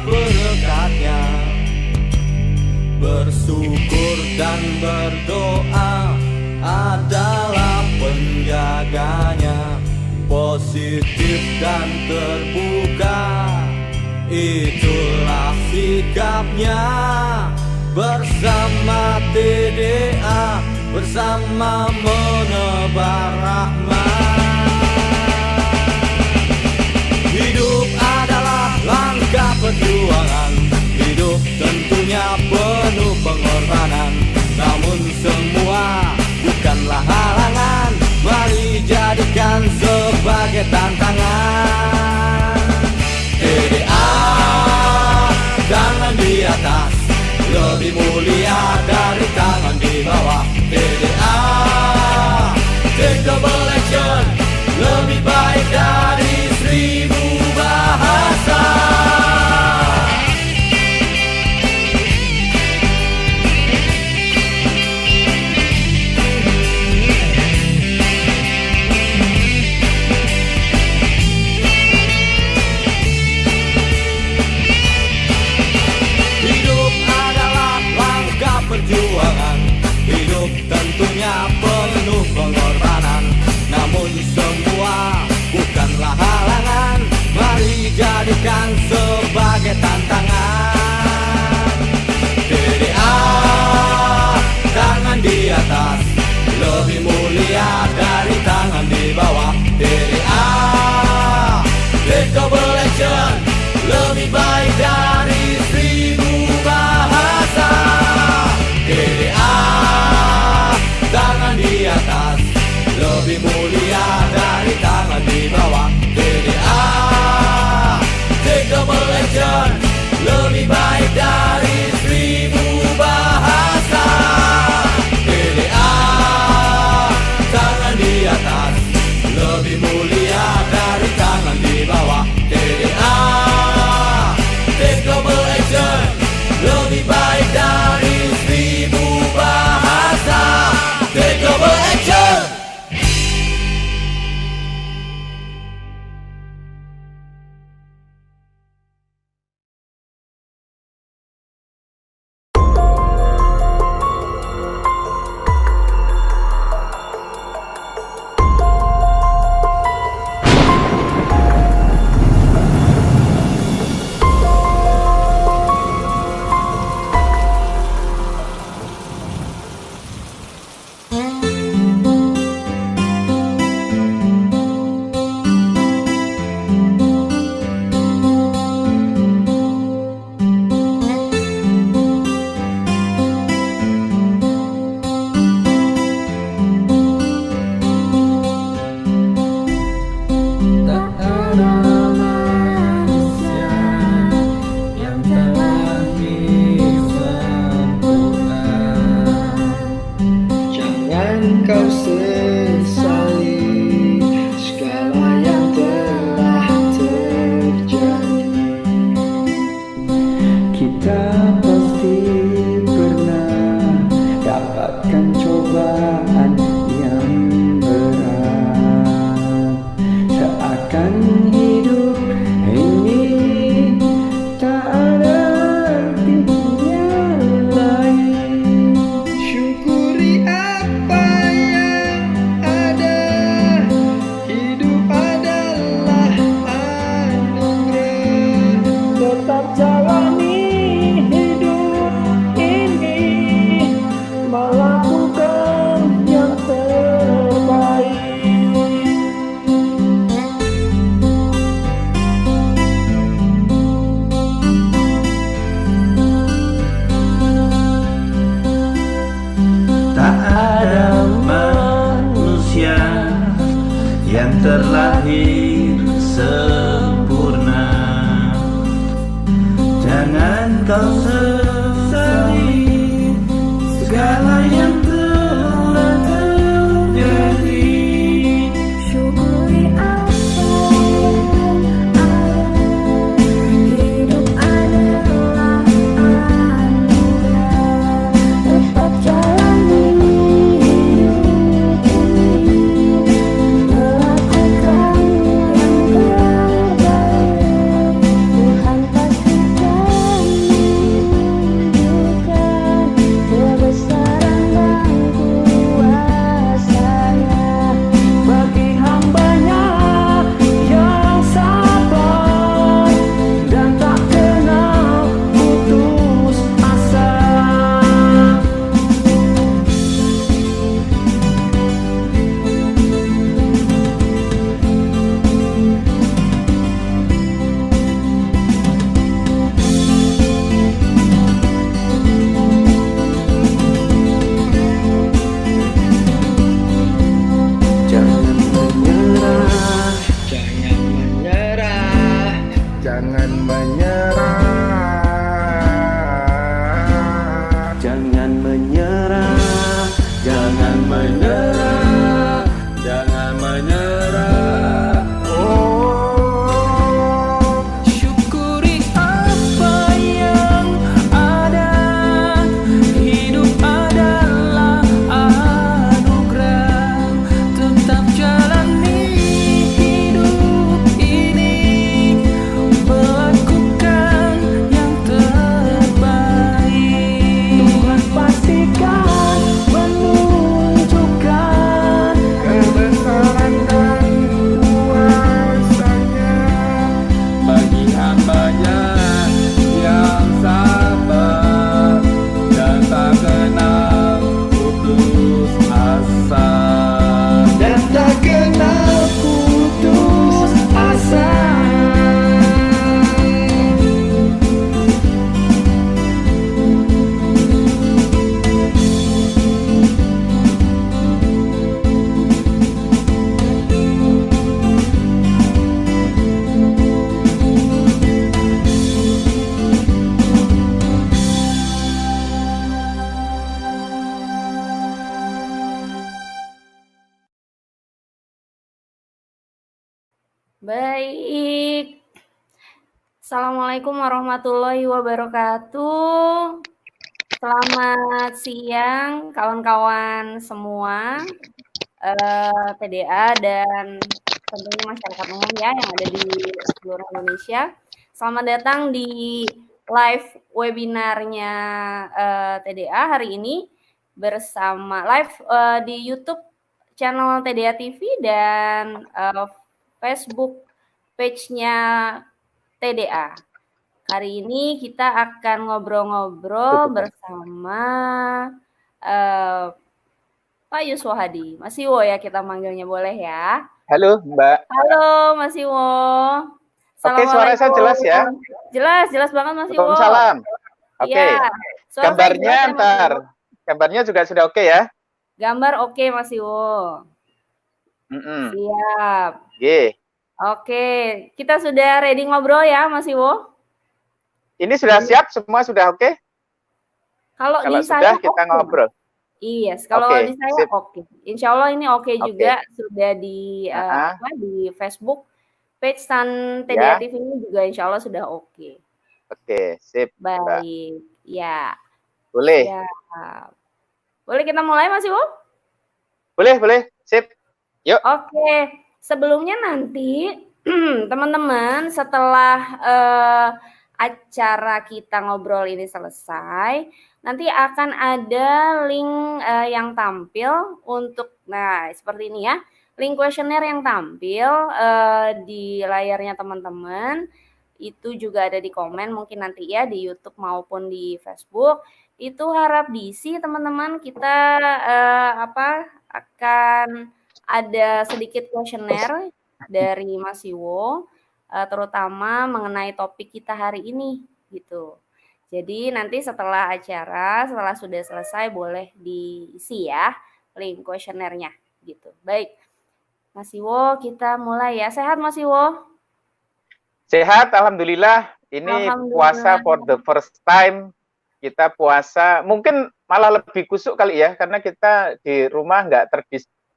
berkatnya. Bersyukur dan berdoa adalah penjaganya. Positif dan terbuka, itulah sikapnya. Bersama TDA, bersama menebar rahmat. Hidup adalah langkah perjuangan, hidup tentunya penuh pengorbanan. Namun semua bukanlah halangan, mari jadikan sebagai tantangan. TDA, tangan di atas, lebih mulia dari tangan di bawah. TDA, take double action, lebih baik dari 1000 bahasa. Perjuangan hidup tentunya penuh pengorbanan. Namun semua bukanlah halangan, mari jadikan sebagai tantangan. TDA, tangan di atas, lebih mulia dari tangan di bawah. TDA, take double action, lebih baik dari 1000 bahasa. TDA, tangan di atas, lebih mulia dari tangan di bawah. TDA, take double action, lebih baik dari 1000 bahasa. TDA, tangan di atas, lebih mulia dari tangan di bawah. TDA, take double action, lebih baik dari 1000 bahasa. Take double action. terlahir sempurna. Jangan kau sesali segala yang telah terjadi. Syukuri apa yang ada, hidup adalah anugerah. Tetap jalani hidup ini, melakukan yang terbaik. Tuhan pasti Baik. Assalamualaikum warahmatullahi wabarakatuh. Selamat siang kawan-kawan semua, TDA dan tentunya masyarakat umum ya yang ada di seluruh Indonesia. Selamat datang di live webinarnya TDA hari ini bersama live di YouTube channel TDA TV dan Facebook page-nya TDA. Hari ini kita akan ngobrol-ngobrol bersama Pak Yuswo Hadi. Mas Iwo ya kita manggilnya, boleh ya? Halo, Mbak. Halo Mas Iwo. Oke, suara saya jelas ya? Jelas banget Mas Iwo. Waalaikumsalam. Oke. Iya. Gambarnya gambarnya juga sudah oke ya? Gambar oke Mas Iwo. Siap. Oke, kita sudah ready ngobrol ya Mas Iwo? Ini sudah siap, semua sudah oke? Kalau di sudah saya kita ngobrol. Iya, kalau di saya oke. Insya Allah ini oke juga, sudah di di Facebook page TDA TV ini juga insya Allah sudah oke. Oke, sip. Baik, ya. Boleh. Siap. Boleh kita mulai Mas Iwo? Boleh, sip. Yuk. Oke, sebelumnya nanti teman-teman setelah acara kita ngobrol ini selesai, nanti akan ada link yang tampil untuk, nah seperti ini ya, link kuesioner yang tampil di layarnya teman-teman, itu juga ada di komen mungkin nanti ya di YouTube maupun di Facebook, itu harap diisi teman-teman, kita akan ada sedikit kuesioner dari Mas Iwo, terutama mengenai topik kita hari ini gitu. Jadi nanti setelah acara, setelah sudah selesai boleh diisi ya link kuesionernya gitu. Baik, Mas Iwo kita mulai ya. Sehat Mas Iwo? Sehat, alhamdulillah. Ini puasa for the first time. Kita puasa, mungkin malah lebih kusuk kali ya, karena kita di rumah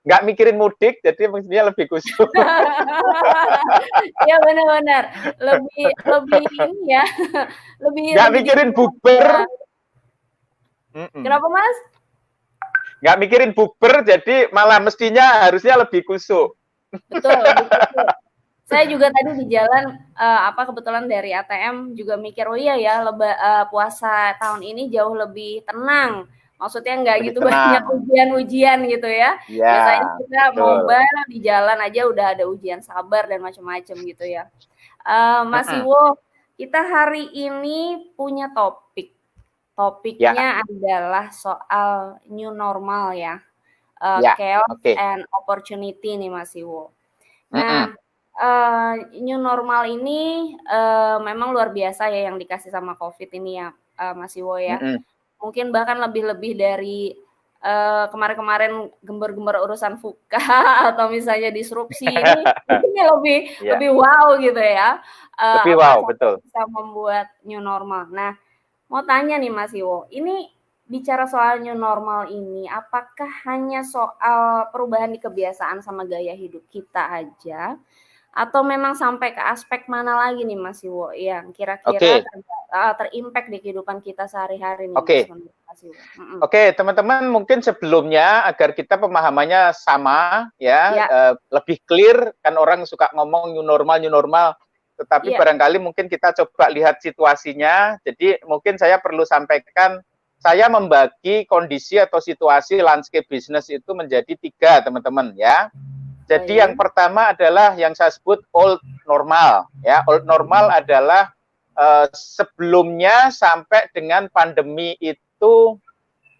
nggak mikirin mudik, jadi maksudnya lebih kusuk. Iya benar-benar, lebih ini ya, nggak mikirin bukber. Kenapa Mas? Nggak mikirin bukber, jadi malah mestinya harusnya lebih kusuk. Betul, lebih kusuk. Saya juga tadi di jalan kebetulan dari ATM juga mikir, oh iya ya puasa tahun ini jauh lebih tenang. Maksudnya nggak gitu banyak ujian-ujian gitu ya. Biasanya kita mobile di jalan aja udah ada ujian sabar dan macam-macam gitu ya. Mas Iwo, kita hari ini punya topik. Topiknya adalah soal new normal ya. Chaos and opportunity nih Mas Iwo. Nah, new normal ini memang luar biasa ya yang dikasih sama COVID ini ya Mas Iwo ya. Mungkin bahkan lebih dari kemarin-kemarin gembar-gembar urusan fuka atau misalnya disrupsi ini lebih wow gitu ya. Lebih wow, betul. Bisa membuat new normal. Nah, mau tanya nih Mas Iwo, ini bicara soal new normal ini, apakah hanya soal perubahan di kebiasaan sama gaya hidup kita aja? Atau memang sampai ke aspek mana lagi nih Mas Iwo yang kira-kira terimpact di kehidupan kita sehari-hari nih Mas Iwo? Oke, teman-teman mungkin sebelumnya agar kita pemahamannya sama ya. Lebih clear, kan orang suka ngomong new normal, tetapi barangkali mungkin kita coba lihat situasinya. Jadi mungkin saya perlu sampaikan, saya membagi kondisi atau situasi landscape bisnis itu menjadi 3 teman-teman ya. Jadi yang pertama adalah yang saya sebut old normal ya. Old normal adalah sebelumnya sampai dengan pandemi itu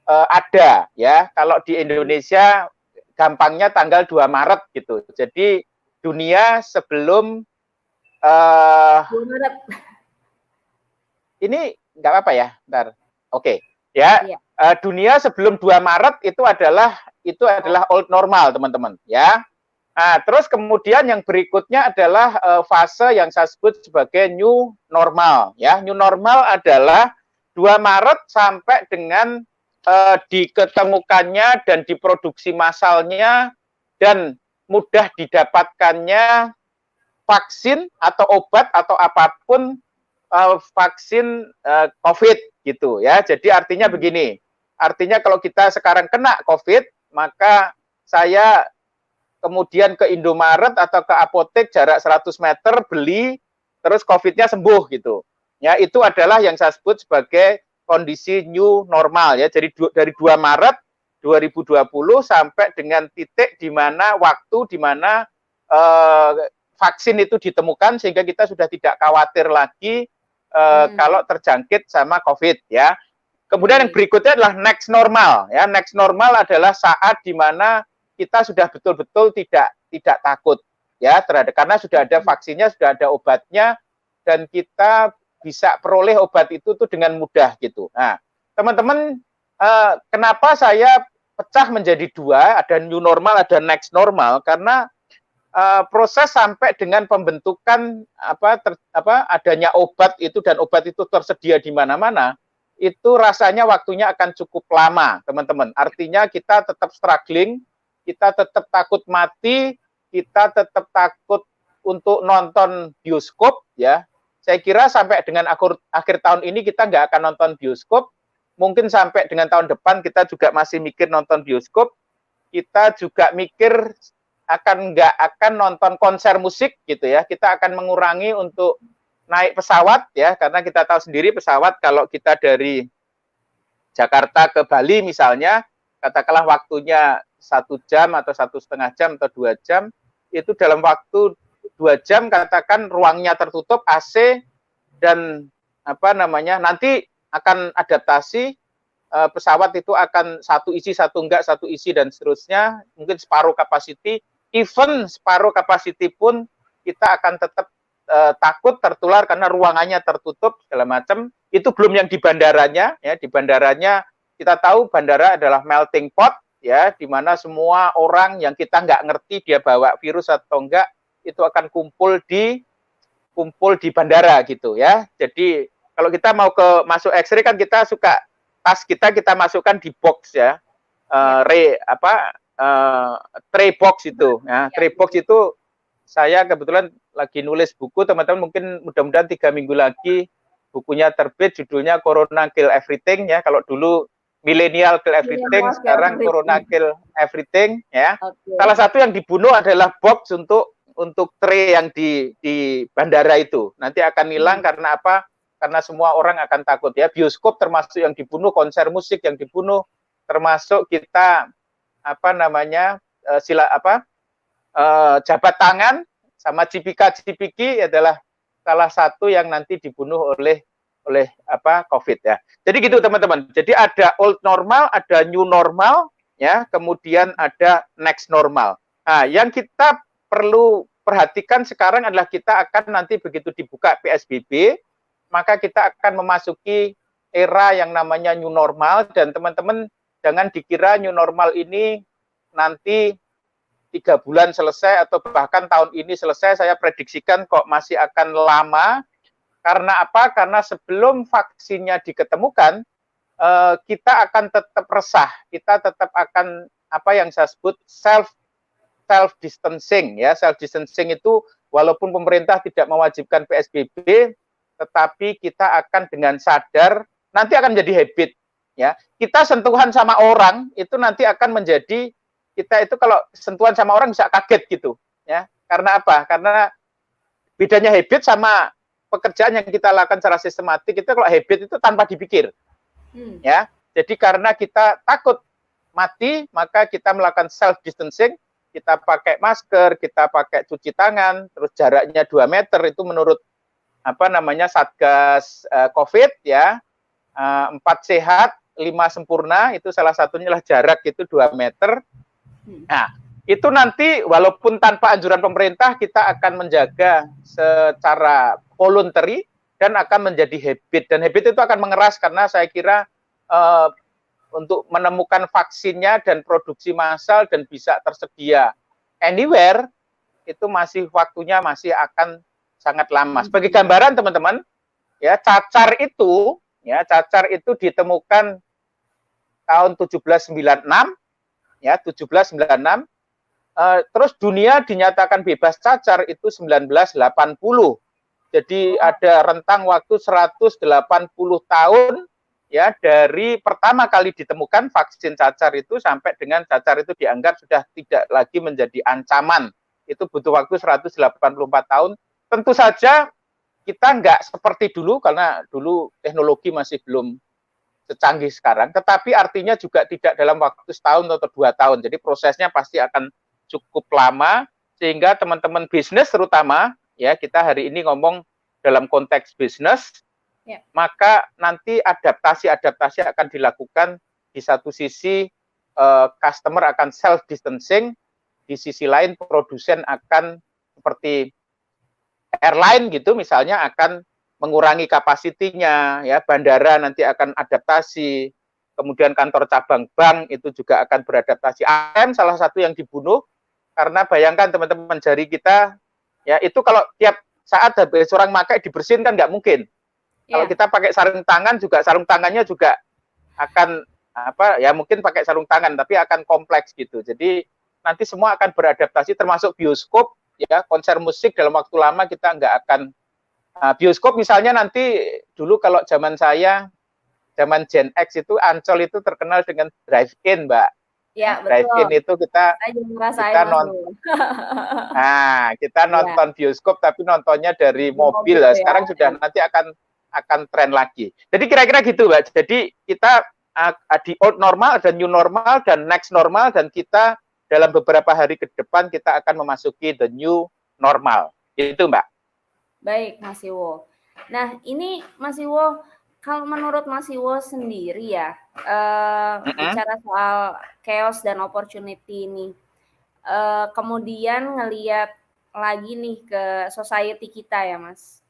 ada ya. Kalau di Indonesia gampangnya tanggal 2 Maret gitu. Jadi dunia sebelum ini nggak apa-apa ya, bentar. Oke. Ya. Dunia sebelum 2 Maret itu adalah old normal, teman-teman ya. Nah, terus kemudian yang berikutnya adalah fase yang saya sebut sebagai new normal ya. New normal adalah 2 Maret sampai dengan diketemukannya dan diproduksi massalnya dan mudah didapatkannya vaksin atau obat atau apapun vaksin COVID gitu ya. Jadi artinya begini, artinya kalau kita sekarang kena COVID, maka saya kemudian ke Indomaret atau ke apotek jarak 100 meter beli, terus COVID-nya sembuh gitu. Ya, itu adalah yang saya sebut sebagai kondisi new normal ya. Jadi dari 2 Maret 2020 sampai dengan titik di mana waktu di mana vaksin itu ditemukan sehingga kita sudah tidak khawatir lagi kalau terjangkit sama COVID ya. Kemudian yang berikutnya adalah next normal ya. Next normal adalah saat di mana kita sudah betul-betul tidak takut ya terhadap, karena sudah ada vaksinnya, sudah ada obatnya, dan kita bisa peroleh obat itu tuh dengan mudah gitu. Nah, teman-teman, kenapa saya pecah menjadi 2, ada new normal, ada next normal, karena proses sampai dengan pembentukan adanya obat itu, dan obat itu tersedia di mana-mana, itu rasanya waktunya akan cukup lama, teman-teman. Artinya kita tetap struggling, kita tetap takut mati, kita tetap takut untuk nonton bioskop ya. Saya kira sampai dengan akhir tahun ini kita nggak akan nonton bioskop. Mungkin sampai dengan tahun depan kita juga masih mikir nonton bioskop. Kita juga mikir nggak akan nonton konser musik gitu ya. Kita akan mengurangi untuk naik pesawat ya, karena kita tahu sendiri pesawat kalau kita dari Jakarta ke Bali misalnya, katakanlah waktunya 1 jam atau 1,5 jam atau 2 jam, itu dalam waktu 2 jam katakan ruangnya tertutup AC dan nanti akan adaptasi, pesawat itu akan satu isi satu enggak, satu isi dan seterusnya, mungkin separuh kapasiti, even separuh kapasiti pun kita akan tetap takut tertular karena ruangannya tertutup segala macam. Itu belum yang di bandaranya ya. Di bandaranya kita tahu bandara adalah melting pot ya, di mana semua orang yang kita nggak ngerti dia bawa virus atau enggak itu akan kumpul di bandara gitu ya. Jadi kalau kita mau masuk X-ray kan kita suka tas kita masukkan di box ya, tray box itu. Ya, tray box itu saya kebetulan lagi nulis buku, teman-teman mungkin mudah-mudahan 3 minggu lagi bukunya terbit, judulnya Corona Kill Everything ya. Kalau dulu Millennial Kill Everything, sekarang Corona Kill Everything ya. Okay. Salah satu yang dibunuh adalah box untuk tray yang di bandara itu. Nanti akan hilang karena apa? Karena semua orang akan takut ya. Bioskop termasuk yang dibunuh, konser musik yang dibunuh, termasuk kita jabat tangan sama cipika-cipiki adalah salah satu yang nanti dibunuh oleh COVID ya. Jadi gitu teman-teman. Jadi ada old normal, ada new normal ya, kemudian ada next normal. Nah, yang kita perlu perhatikan sekarang adalah kita akan nanti begitu dibuka PSBB, maka kita akan memasuki era yang namanya new normal, dan teman-teman jangan dikira new normal ini nanti 3 bulan selesai atau bahkan tahun ini selesai. Saya prediksikan kok masih akan lama. Karena apa? Karena sebelum vaksinnya diketemukan, kita akan tetap resah. Kita tetap akan yang saya sebut self distancing ya. Self distancing itu walaupun pemerintah tidak mewajibkan PSBB, tetapi kita akan dengan sadar nanti akan menjadi habit ya. Kita sentuhan sama orang itu nanti akan menjadi, kita itu kalau sentuhan sama orang bisa kaget gitu ya. Karena apa? Karena bedanya habit sama pekerjaan yang kita lakukan secara sistematik, itu kalau habit itu tanpa dipikir ya. Jadi karena kita takut mati, maka kita melakukan self distancing, kita pakai masker, kita pakai cuci tangan, terus jaraknya 2 meter itu menurut Satgas COVID ya, 4 sehat, 5 sempurna, itu salah satunya adalah jarak itu 2 meter. Nah, itu nanti walaupun tanpa anjuran pemerintah, kita akan menjaga secara voluntary dan akan menjadi habit. Dan habit itu akan mengeras karena saya kira untuk menemukan vaksinnya dan produksi massal dan bisa tersedia anywhere, itu waktunya masih akan sangat lama. Sebagai gambaran teman-teman, ya cacar itu ditemukan tahun 1796 ya, 1796. Terus dunia dinyatakan bebas cacar itu 1980. Jadi ada rentang waktu 180 tahun ya dari pertama kali ditemukan vaksin cacar itu sampai dengan cacar itu dianggap sudah tidak lagi menjadi ancaman. Itu butuh waktu 184 tahun. Tentu saja kita nggak seperti dulu karena dulu teknologi masih belum secanggih sekarang, tetapi artinya juga tidak dalam waktu setahun atau 2 tahun. Jadi prosesnya pasti akan cukup lama, sehingga teman-teman bisnis terutama, ya kita hari ini ngomong dalam konteks bisnis, maka nanti adaptasi-adaptasi akan dilakukan. Di satu sisi customer akan self-distancing, di sisi lain produsen akan seperti airline gitu misalnya akan mengurangi kapasitinya, ya bandara nanti akan adaptasi, kemudian kantor cabang bank itu juga akan beradaptasi. ATM salah satu yang dibunuh karena bayangkan teman-teman jari kita, ya itu kalau tiap saat habis orang pakai dibersihin kan nggak mungkin. Kalau kita pakai sarung tangan juga sarung tangannya juga akan apa ya mungkin pakai sarung tangan tapi akan kompleks gitu. Jadi nanti semua akan beradaptasi termasuk bioskop, ya konser musik dalam waktu lama kita nggak akan. Bioskop misalnya nanti dulu kalau zaman saya, zaman Gen X itu Ancol itu terkenal dengan drive-in, Mbak. Ya, drive-in itu kita nonton bioskop tapi nontonnya dari mobil. Ya. Sekarang sudah nanti akan tren lagi. Jadi kira-kira gitu, Mbak. Jadi kita di old normal, ada new normal dan next normal, dan kita dalam beberapa hari ke depan kita akan memasuki the new normal. Itu, Mbak. Baik, Mas Iwo. Nah, ini Mas Iwo, kalau menurut Mas Iwo sendiri ya, bicara soal chaos dan opportunity ini, kemudian ngelihat lagi nih ke society kita ya, Mas,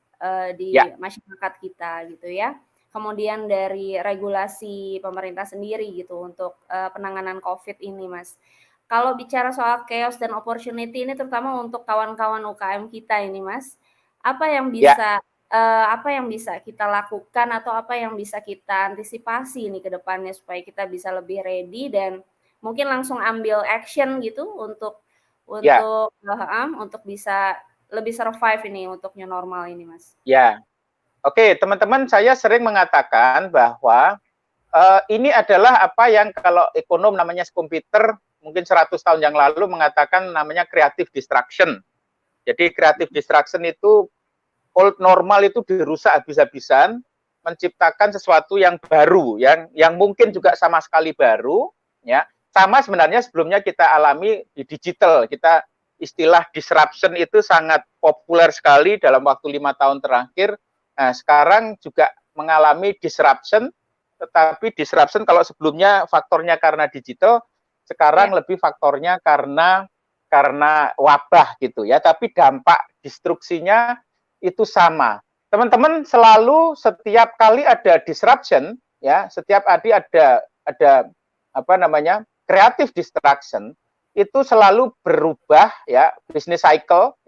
di masyarakat kita gitu ya. Kemudian dari regulasi pemerintah sendiri gitu untuk penanganan COVID ini, Mas. Kalau bicara soal chaos dan opportunity ini terutama untuk kawan-kawan UKM kita ini, Mas, apa yang bisa kita lakukan atau apa yang bisa kita antisipasi nih ke depannya supaya kita bisa lebih ready dan mungkin langsung ambil action gitu untuk bisa lebih survive ini untuk new normal ini, Mas. Ya. Oke, teman-teman, saya sering mengatakan bahwa ini adalah apa yang kalau ekonom namanya komputer mungkin 100 tahun yang lalu mengatakan namanya creative destruction. Jadi creative destruction itu old normal itu dirusak habis-habisan, menciptakan sesuatu yang baru, yang mungkin juga sama sekali baru, ya. Sama sebenarnya sebelumnya kita alami di digital. Kita istilah disruption itu sangat populer sekali dalam waktu 5 tahun terakhir. Nah, sekarang juga mengalami disruption, tetapi disruption kalau sebelumnya faktornya karena digital, sekarang lebih faktornya karena wabah gitu ya. Tapi dampak destruksinya itu sama. Teman-teman selalu setiap kali ada disruption, ya, setiap ada apa namanya creative destruction itu selalu berubah ya bisnis cycle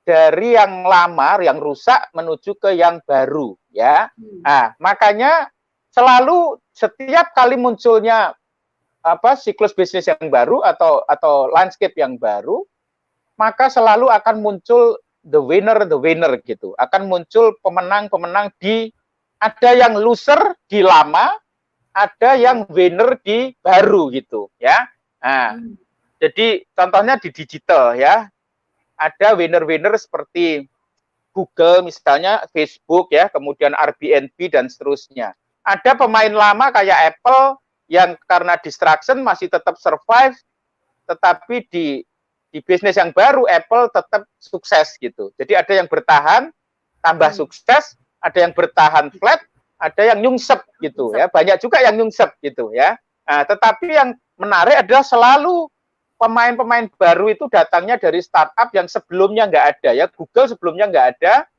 dari yang lama, yang rusak menuju ke yang baru ya. Nah, makanya selalu setiap kali munculnya siklus bisnis yang baru atau landscape yang baru, maka selalu akan muncul the winner gitu. Akan muncul pemenang-pemenang ada yang loser di lama, ada yang winner di baru gitu ya. Nah, jadi contohnya di digital ya. Ada winner-winner seperti Google misalnya, Facebook ya, kemudian Airbnb dan seterusnya. Ada pemain lama kayak Apple yang karena distraction masih tetap survive, tetapi di bisnis yang baru Apple tetap sukses gitu. Jadi ada yang bertahan tambah sukses, ada yang bertahan flat, ada yang nyungsep gitu ya. Banyak juga yang nyungsep gitu ya. Nah, tetapi yang menarik adalah selalu pemain-pemain baru itu datangnya dari startup yang sebelumnya nggak ada ya. Google sebelumnya nggak ada.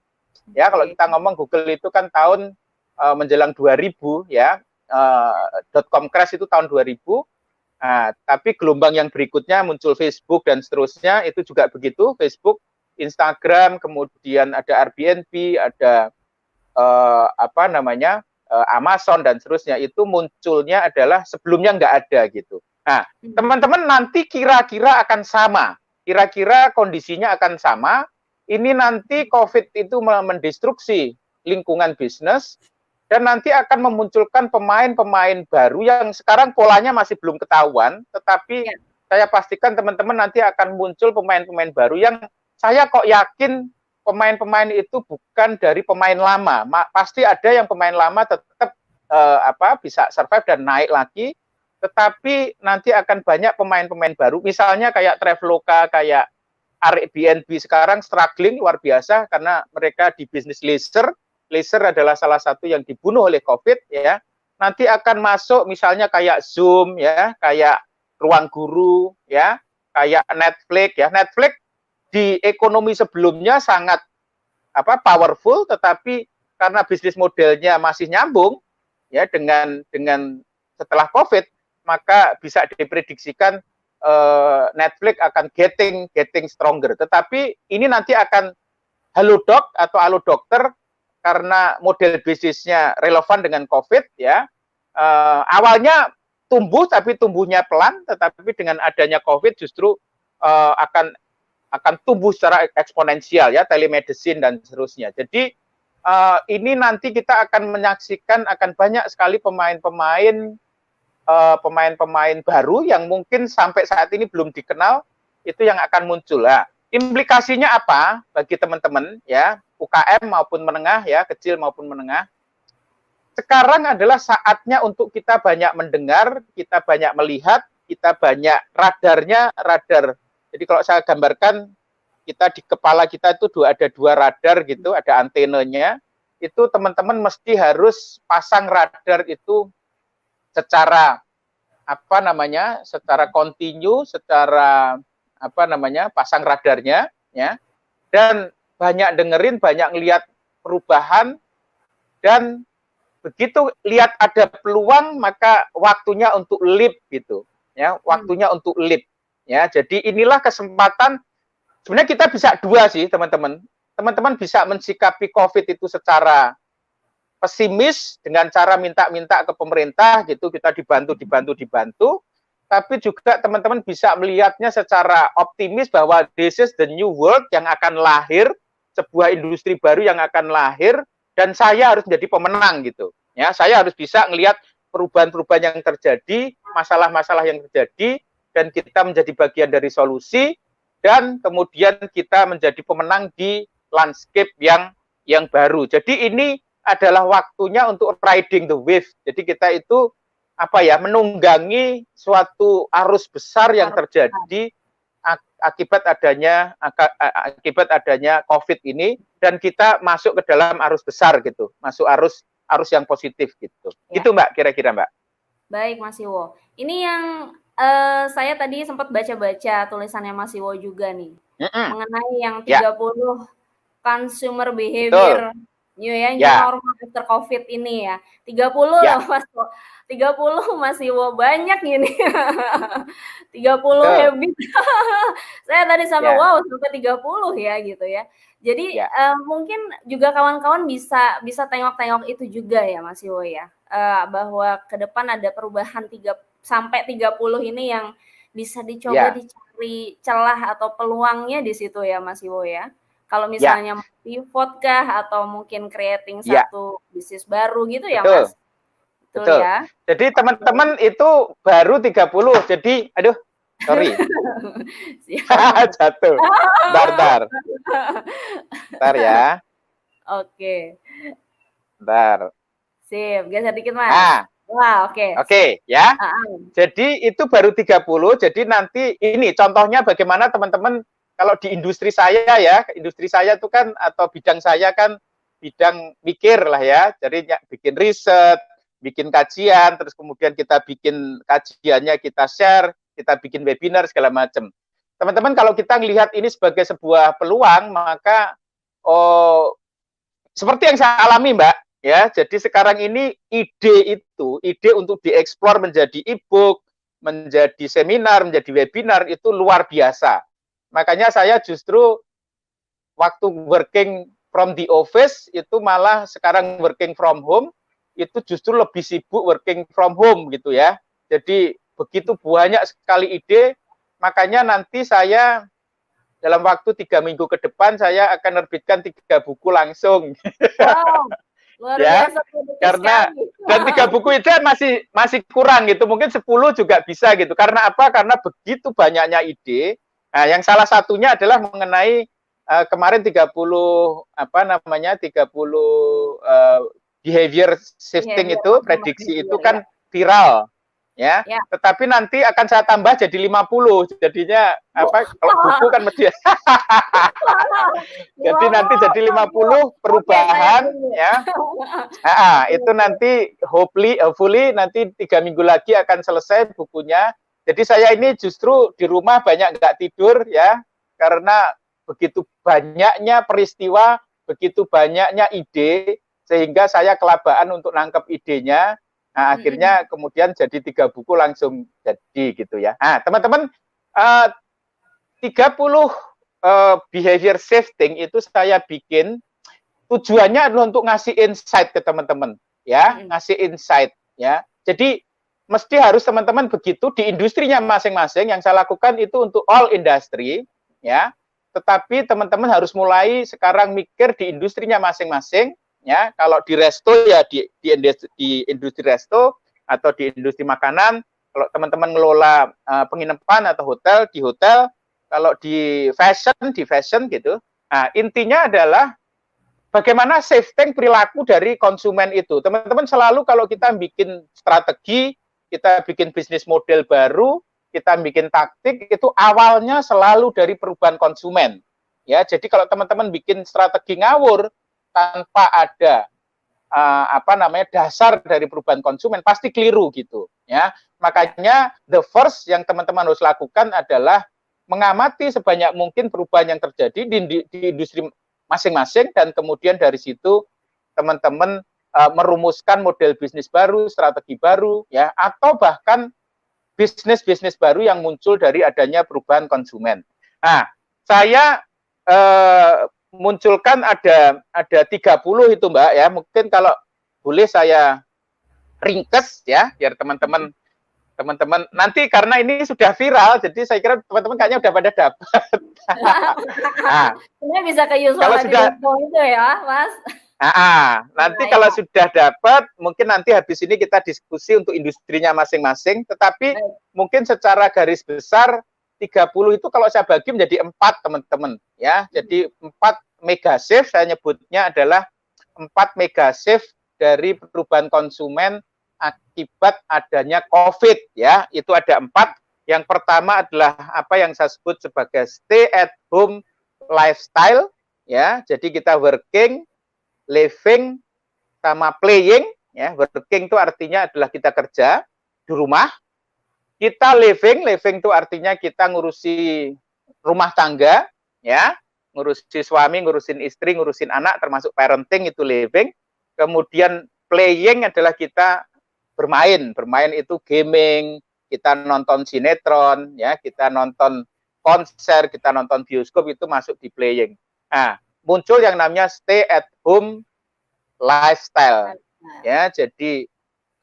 Ya, kalau kita ngomong Google itu kan tahun menjelang 2000 ya. .com crash itu tahun 2000. Nah, tapi gelombang yang berikutnya muncul Facebook dan seterusnya itu juga begitu. Facebook, Instagram, kemudian ada Airbnb, ada Amazon dan seterusnya itu munculnya adalah sebelumnya nggak ada gitu. Nah, teman-teman nanti kira-kira akan sama. Kira-kira kondisinya akan sama. Ini nanti COVID itu mendestruksi lingkungan bisnis dan nanti akan memunculkan pemain-pemain baru yang sekarang polanya masih belum ketahuan, tetapi saya pastikan teman-teman nanti akan muncul pemain-pemain baru yang saya kok yakin pemain-pemain itu bukan dari pemain lama. Pasti ada yang pemain lama tetap bisa survive dan naik lagi, tetapi nanti akan banyak pemain-pemain baru, misalnya kayak Traveloka, kayak Airbnb sekarang struggling luar biasa karena mereka di bisnis leisure. Leisure adalah salah satu yang dibunuh oleh COVID ya. Nanti akan masuk misalnya kayak Zoom ya, kayak Ruang Guru ya, kayak Netflix ya. Netflix di ekonomi sebelumnya sangat powerful, tetapi karena bisnis modelnya masih nyambung ya dengan setelah COVID, maka bisa diprediksikan Netflix akan getting stronger. Tetapi ini nanti akan halodoc atau halo dokter karena model bisnisnya relevan dengan COVID ya. Awalnya tumbuh tapi tumbuhnya pelan, tetapi dengan adanya COVID justru akan tumbuh secara eksponensial ya, telemedicine dan seterusnya. Jadi ini nanti kita akan menyaksikan akan banyak sekali pemain-pemain baru yang mungkin sampai saat ini belum dikenal, itu yang akan muncul. Nah, implikasinya apa bagi teman-teman ya, UKM maupun menengah ya, kecil maupun menengah. Sekarang adalah saatnya untuk kita banyak mendengar, kita banyak melihat, kita banyak radar. Jadi kalau saya gambarkan, kita di kepala kita itu ada dua radar gitu, ada antenanya. Itu teman-teman mesti harus pasang radar itu secara secara kontinu, secara pasang radarnya ya, dan banyak dengerin, banyak ngelihat perubahan, dan begitu lihat ada peluang maka waktunya untuk leap gitu ya, waktunya untuk leap ya. Jadi inilah kesempatan. Sebenarnya kita bisa dua sih teman-teman bisa mensikapi COVID itu secara pesimis dengan cara minta-minta ke pemerintah gitu, kita dibantu, tapi juga teman-teman bisa melihatnya secara optimis bahwa this is the new world yang akan lahir, sebuah industri baru yang akan lahir, dan saya harus menjadi pemenang gitu ya. Saya harus bisa melihat perubahan-perubahan yang terjadi, masalah-masalah yang terjadi, dan kita menjadi bagian dari solusi, dan kemudian kita menjadi pemenang di landscape yang baru. Jadi ini adalah waktunya untuk riding the wave. Jadi kita itu menunggangi suatu arus besar yang terjadi akibat adanya COVID ini, dan kita masuk ke dalam arus besar gitu, masuk arus yang positif gitu. Ya. Gitu Mbak, kira-kira Mbak. Baik Mas Iwo. Ini yang saya tadi sempat baca-baca tulisannya Mas Iwo juga nih, mengenai yang 30 consumer behavior new normal after COVID ini ya. 30 loh Mas Iwo. 30 Mas Iwo, banyak ini. 30 habit. Saya tadi sampai wow sampai 30 ya gitu ya. Jadi mungkin juga kawan-kawan bisa tengok-tengok itu juga ya Mas Iwo ya. Bahwa ke depan ada perubahan 30 ini yang bisa dicoba dicari celah atau peluangnya di situ ya Mas Iwo ya. Kalau misalnya pivot kah atau mungkin creating satu bisnis baru gitu ya Mas. Betul ya. Jadi teman-teman itu baru 30. Jadi aduh, sorry. Jatuh. Bentar ya. Oke. Bentar. Sip, geser dikit Mas. Wah, oke. Oke, ya. Jadi itu baru 30. Jadi nanti ini contohnya bagaimana teman-teman kalau di industri saya ya, industri saya itu kan atau bidang saya kan bidang mikir lah ya. Jadi bikin riset, bikin kajian, terus kemudian kita bikin kajiannya, kita share, kita bikin webinar segala macam. Teman-teman kalau kita melihat ini sebagai sebuah peluang, maka seperti yang saya alami Mbak, ya. Jadi sekarang ini ide untuk dieksplor menjadi e-book, menjadi seminar, menjadi webinar itu luar biasa. Makanya saya justru waktu working from the office itu malah sekarang working from home itu justru lebih sibuk working from home gitu ya. Jadi begitu banyak sekali ide, makanya nanti saya dalam waktu 3 minggu ke depan saya akan nerbitkan 3 buku langsung. Wow, luar Ya, biasa karena sekali. dan 3 buku itu masih kurang gitu, mungkin 10 juga bisa gitu. Karena apa? Karena begitu banyaknya ide. Nah, yang salah satunya adalah mengenai kemarin 30 behavior shifting itu, prediksi itu kan viral. Ya. Tetapi nanti akan saya tambah jadi 50. Jadinya kalau buku kan mesti jadi nanti jadi 50 perubahan ya. Itu nanti hopefully nanti 3 minggu lagi akan selesai bukunya. Jadi saya ini justru di rumah banyak nggak tidur ya, karena begitu banyaknya peristiwa, begitu banyaknya ide, sehingga saya kelabaan untuk nangkep idenya. Nah, akhirnya kemudian jadi 3 buku langsung jadi gitu ya. Nah, teman-teman, 30 behavior shifting itu saya bikin tujuannya adalah untuk ngasih insight ke teman-teman ya, ngasih insight ya. Jadi mesti harus teman-teman begitu di industrinya masing-masing. Yang saya lakukan itu untuk all industry ya. Tetapi teman-teman harus mulai sekarang mikir di industrinya masing-masing. Ya, kalau di resto ya di industri resto atau di industri makanan, kalau teman-teman ngelola penginapan atau hotel di hotel, kalau di fashion gitu. Nah, intinya adalah bagaimana shifting perilaku dari konsumen itu. Teman-teman selalu kalau kita bikin strategi, kita bikin bisnis model baru, kita bikin taktik, itu awalnya selalu dari perubahan konsumen. Ya, jadi kalau teman-teman bikin strategi ngawur tanpa ada dasar dari perubahan konsumen, pasti keliru gitu ya. Makanya the first yang teman-teman harus lakukan adalah mengamati sebanyak mungkin perubahan yang terjadi di industri masing-masing, dan kemudian dari situ teman-teman merumuskan model bisnis baru, strategi baru ya, atau bahkan bisnis baru yang muncul dari adanya perubahan konsumen. Nah, saya munculkan ada 30 itu Mbak ya. Mungkin kalau boleh saya ringkes ya, biar teman-teman nanti, karena ini sudah viral, jadi saya kira teman-teman kayaknya udah pada dapat. Nah, sebenarnya bisa ke Yusuf kalau sudah itu ya Mas. Nanti kalau sudah dapat, mungkin nanti habis ini kita diskusi untuk industrinya masing-masing, tetapi mungkin secara garis besar 30 itu kalau saya bagi menjadi 4 teman-teman ya. Jadi 4 mega shift, saya nyebutnya adalah 4 mega shift dari perubahan konsumen akibat adanya COVID ya. Itu ada 4. Yang pertama adalah apa yang saya sebut sebagai stay at home lifestyle ya. Jadi kita working, living sama playing ya. Working itu artinya adalah kita kerja di rumah. Kita living itu artinya kita ngurusi rumah tangga, ya, ngurusi suami, ngurusin istri, ngurusin anak, termasuk parenting, itu living. Kemudian playing adalah kita bermain itu gaming, kita nonton sinetron, ya, kita nonton konser, kita nonton bioskop, itu masuk di playing. Nah, muncul yang namanya stay at home lifestyle, ya, jadi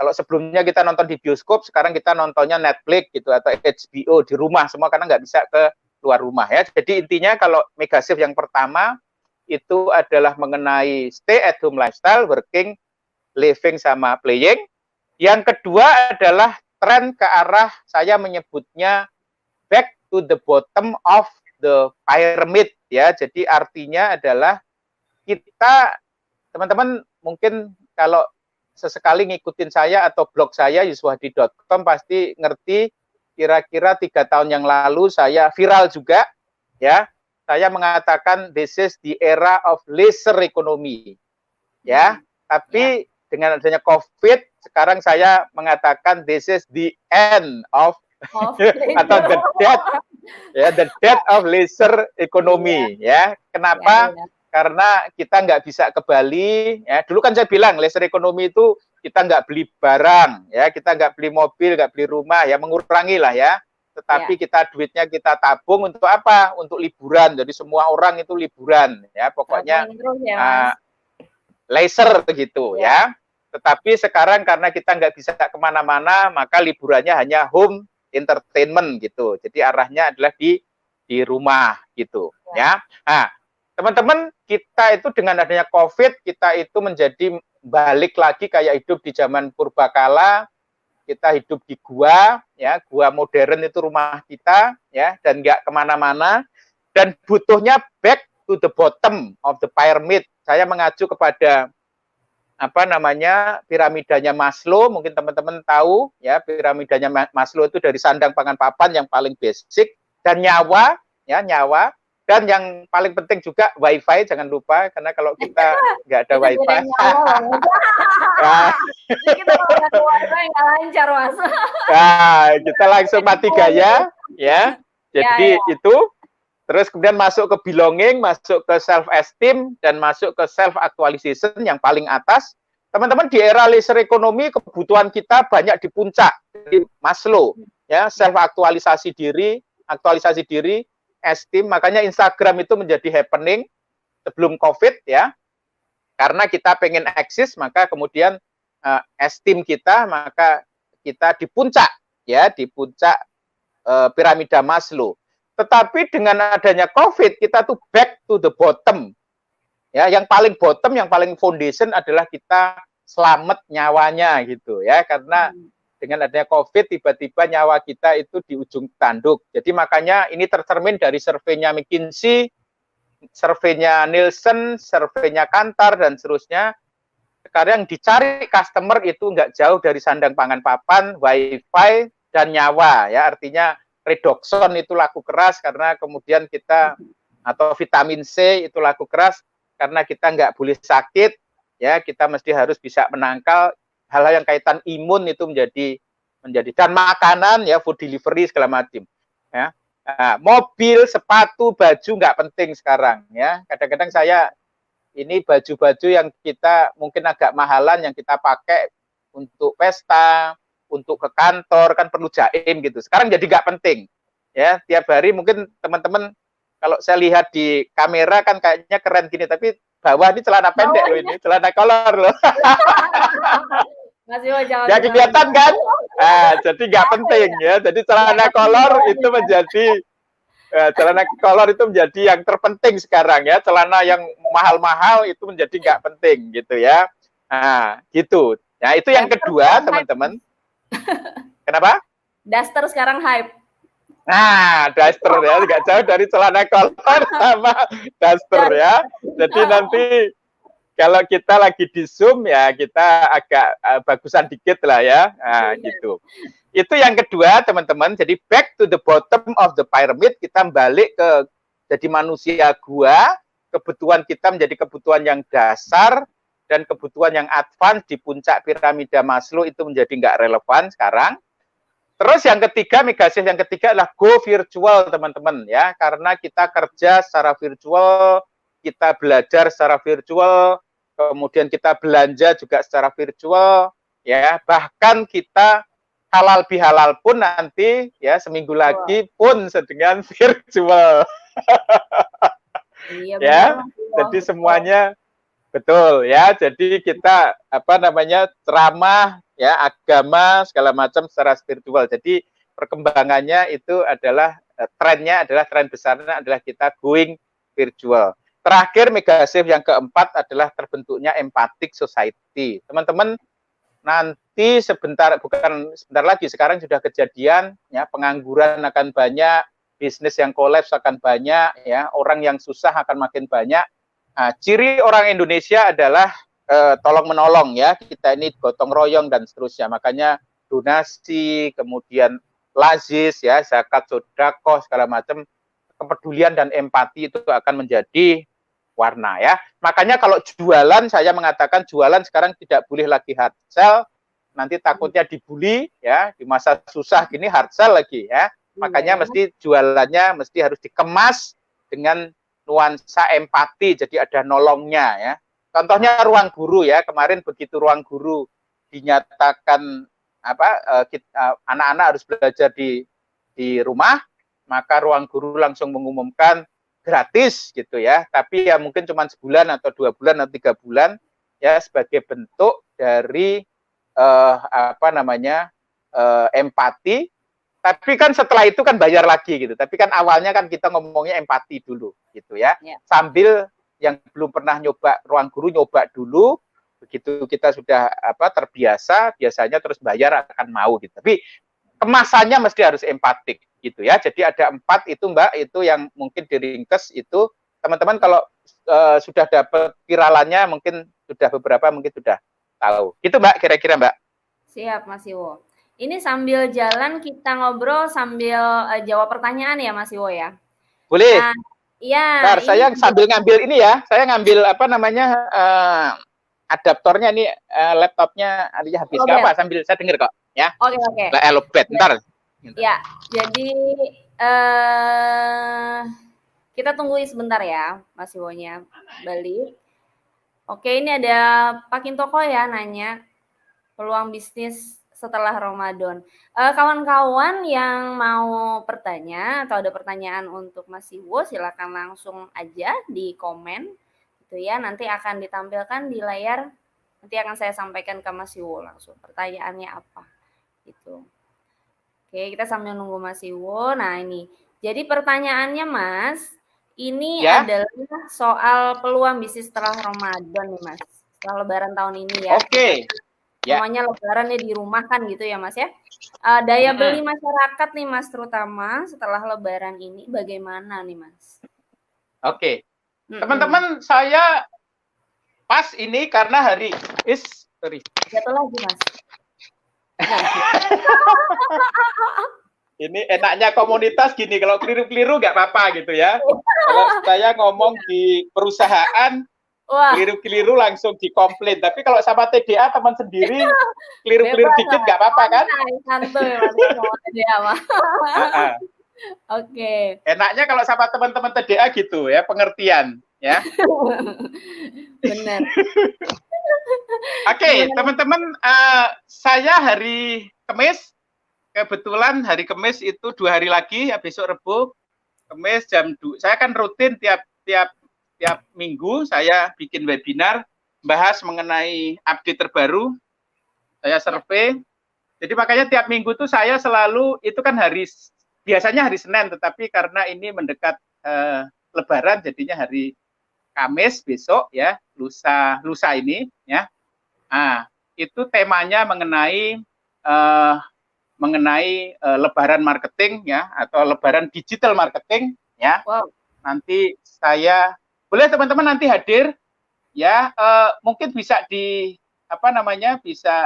kalau sebelumnya kita nonton di bioskop, sekarang kita nontonnya Netflix gitu atau HBO di rumah semua, karena nggak bisa ke luar rumah ya. Jadi intinya kalau mega shift yang pertama itu adalah mengenai stay at home lifestyle, working, living sama playing. Yang kedua adalah tren ke arah, saya menyebutnya back to the bottom of the pyramid ya. Jadi artinya adalah kita, teman-teman mungkin kalau sesekali ngikutin saya atau blog saya yuswahdi.com pasti ngerti, kira-kira 3 tahun yang lalu saya viral juga ya. Saya mengatakan this is the era of leisure economy ya. Tapi dengan adanya COVID sekarang saya mengatakan this is the end of atau the death of leisure economy ya. Kenapa? Karena kita nggak bisa ke Bali, ya. Dulu kan saya bilang leisure economy itu kita nggak beli barang, ya, kita nggak beli mobil, nggak beli rumah, ya, mengurangi lah ya. Tetapi kita duitnya kita tabung untuk apa? Untuk liburan. Jadi semua orang itu liburan, ya, pokoknya leisure begitu, ya. Tetapi sekarang karena kita nggak bisa kemana-mana, maka liburannya hanya home entertainment gitu. Jadi arahnya adalah di rumah gitu ya. Nah, teman-teman, kita itu dengan adanya COVID, kita itu menjadi balik lagi kayak hidup di zaman purbakala. Kita hidup di gua, ya, gua modern itu rumah kita, ya, dan nggak kemana-mana, dan butuhnya back to the bottom of the pyramid. Saya mengacu kepada apa namanya piramidanya Maslow, mungkin teman-teman tahu, ya, piramidanya Maslow itu dari sandang, pangan, papan yang paling basic, dan nyawa, ya, nyawa. Dan yang paling penting juga wifi, jangan lupa, karena kalau kita nggak ada wifi, kita kalau wifi nggak lancar, Mas. Nah, kita langsung mati gaya, ya. Jadi itu, terus kemudian masuk ke belonging, masuk ke self esteem, dan masuk ke self actualization yang paling atas. Teman-teman, di era leisure ekonomi, kebutuhan kita banyak di puncak, di Maslow, ya, self aktualisasi diri, esteem. Makanya Instagram itu menjadi happening sebelum COVID, ya, karena kita pengen eksis, maka kemudian esteem kita, maka kita di puncak, ya, di puncak piramida Maslow. Tetapi dengan adanya COVID, kita tuh back to the bottom, ya, yang paling bottom, yang paling foundation adalah kita selamat nyawanya gitu, ya, karena dengan adanya COVID, tiba-tiba nyawa kita itu di ujung tanduk. Jadi makanya ini tercermin dari surveinya McKinsey, surveinya Nielsen, surveinya Kantar, dan seterusnya. Sekarang yang dicari customer itu nggak jauh dari sandang, pangan, papan, wifi, dan nyawa. Ya, artinya redoxon itu laku keras karena kemudian kita, atau vitamin C itu laku keras karena kita nggak boleh sakit. Ya, kita mesti harus bisa menangkal hal-hal yang kaitan imun itu menjadi dan makanan, ya, food delivery segala macam, ya. Nah, mobil, sepatu, baju nggak penting sekarang, ya. Kadang-kadang saya ini baju-baju yang kita mungkin agak mahalan yang kita pakai untuk pesta, untuk ke kantor kan perlu jaim gitu. Sekarang jadi nggak penting, ya. Tiap hari mungkin teman-teman kalau saya lihat di kamera kan kayaknya keren gini, tapi bawah ini celana pendek loh, ini celana kolor loh. Ya kelihatan kan? Nah, jadi nggak penting, ya. Jadi celana kolor itu menjadi yang terpenting sekarang, ya. Celana yang mahal-mahal itu menjadi nggak penting gitu, ya. Nah, gitu. Nah, itu yang kedua, teman-teman. Kenapa? Daster sekarang hype. Nah, daster, ya, nggak jauh dari celana kolor sama daster, ya. Jadi nanti kalau kita lagi di Zoom, ya kita agak bagusan dikit lah, ya. Nah, gitu. Itu yang kedua, teman-teman. Jadi back to the bottom of the pyramid, kita balik ke jadi manusia gua, kebutuhan kita menjadi kebutuhan yang dasar, dan kebutuhan yang advance di puncak piramida Maslow itu menjadi nggak relevan sekarang. Terus yang ketiga, megashift yang ketiga adalah go virtual, teman-teman, ya. Karena kita kerja secara virtual, kita belajar secara virtual, kemudian kita belanja juga secara virtual, ya. Bahkan kita halal bihalal pun nanti, ya, seminggu lagi pun dengan virtual. Iya, ya. Jadi semuanya betul, ya. Jadi kita ceramah, ya, agama segala macam secara virtual. Jadi perkembangannya itu adalah trennya adalah tren besarnya adalah kita going virtual. Terakhir, megashift yang keempat adalah terbentuknya empathic society. Teman-teman, nanti bukan sebentar lagi, sekarang sudah kejadian, ya, pengangguran akan banyak, bisnis yang kolaps akan banyak, ya, orang yang susah akan makin banyak. Nah, ciri orang Indonesia adalah tolong menolong, ya, kita ini gotong royong dan seterusnya. Makanya donasi, kemudian lazis, ya, zakat, sedekah segala macam, kepedulian dan empati itu akan menjadi warna, ya. Makanya kalau jualan, saya mengatakan jualan sekarang tidak boleh lagi hard sell, nanti takutnya dibully, ya, di masa susah gini hard sell lagi, ya. Makanya mesti jualannya mesti harus dikemas dengan nuansa empati, jadi ada nolongnya, ya. Contohnya ruang guru, ya. Kemarin begitu ruang guru dinyatakan anak-anak harus belajar di rumah, maka ruang guru langsung mengumumkan gratis gitu, ya. Tapi ya mungkin cuma sebulan atau 2 bulan atau 3 bulan, ya, sebagai bentuk dari empati. Tapi kan setelah itu kan bayar lagi gitu. Tapi kan awalnya kan kita ngomongnya empati dulu gitu ya. Sambil yang belum pernah nyoba ruang guru nyoba dulu, begitu kita sudah terbiasa, biasanya terus bayar akan mau gitu. Tapi kemasannya mesti harus empatik gitu ya. Jadi ada 4 itu Mbak, itu yang mungkin diringkes itu teman-teman kalau sudah dapat viralannya mungkin sudah beberapa mungkin sudah tahu. Gitu Mbak, kira-kira Mbak. Siap Mas Iwo. Ini sambil jalan kita ngobrol sambil jawab pertanyaan ya Mas Iwo ya. Boleh. Nah, iya. Ntar saya sambil ngambil ini ya. Saya ngambil adaptornya nih, laptopnya Alia habis apa sambil saya dengar kok ya. Oke. Lobet ntar. Ya, jadi kita tunggu sebentar ya Mas Iwonya balik. Oke, ini ada Pak Kintoko ya nanya peluang bisnis setelah Ramadan. Kawan-kawan yang mau bertanya atau ada pertanyaan untuk Mas Iwo, silakan langsung aja di komen gitu ya. Nanti akan ditampilkan di layar. Nanti akan saya sampaikan ke Mas Iwo langsung pertanyaannya apa gitu. Oke, kita sambil nunggu Mas Iwo. Nah, ini. Jadi pertanyaannya Mas, ini adalah soal peluang bisnis setelah Ramadan nih Mas. Setelah Lebaran tahun ini ya. Oke. Semuanya lebarannya di rumah kan gitu ya Mas ya. Daya beli masyarakat nih Mas terutama setelah lebaran ini bagaimana nih Mas? Oke. Teman-teman saya pas ini karena jatuh lagi Mas. Ini enaknya komunitas gini, kalau keliru-keliru nggak apa-apa gitu ya. Kalau saya ngomong di perusahaan keliru-keliru langsung dikomplain. Tapi kalau sama TDA teman sendiri keliru-keliru dikit nggak apa-apa kan? Santuy Mas sama TDA mah. Oke. Enaknya kalau sama teman-teman TDA gitu ya, pengertian ya. Benar. Oke, teman-teman, saya hari Kamis, kebetulan hari Kamis itu 2 hari lagi, ya besok Rebo, Kamis jam 2. Saya kan rutin tiap minggu saya bikin webinar bahas mengenai update terbaru. Saya survei. Jadi makanya tiap minggu tuh saya selalu itu kan biasanya hari Senin, tetapi karena ini mendekat Lebaran jadinya hari Kamis besok ya, lusa ini ya. Nah, itu temanya mengenai Lebaran marketing ya, atau Lebaran digital marketing ya. Nanti saya boleh teman-teman nanti hadir ya, mungkin bisa bisa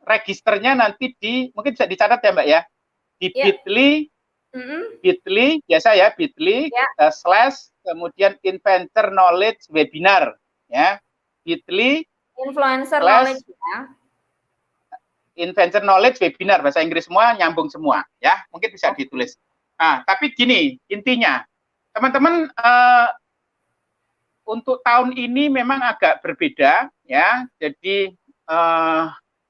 registernya nanti mungkin bisa dicatat ya Mbak ya, di bit.ly biasa ya, bit.ly / kemudian Influencer Knowledge Webinar ya, bit.ly Influencer Knowledge ya. Influencer Knowledge Webinar, bahasa Inggris semua, nyambung semua ya, mungkin bisa ditulis. Nah, tapi gini intinya teman-teman, untuk tahun ini memang agak berbeda ya. Jadi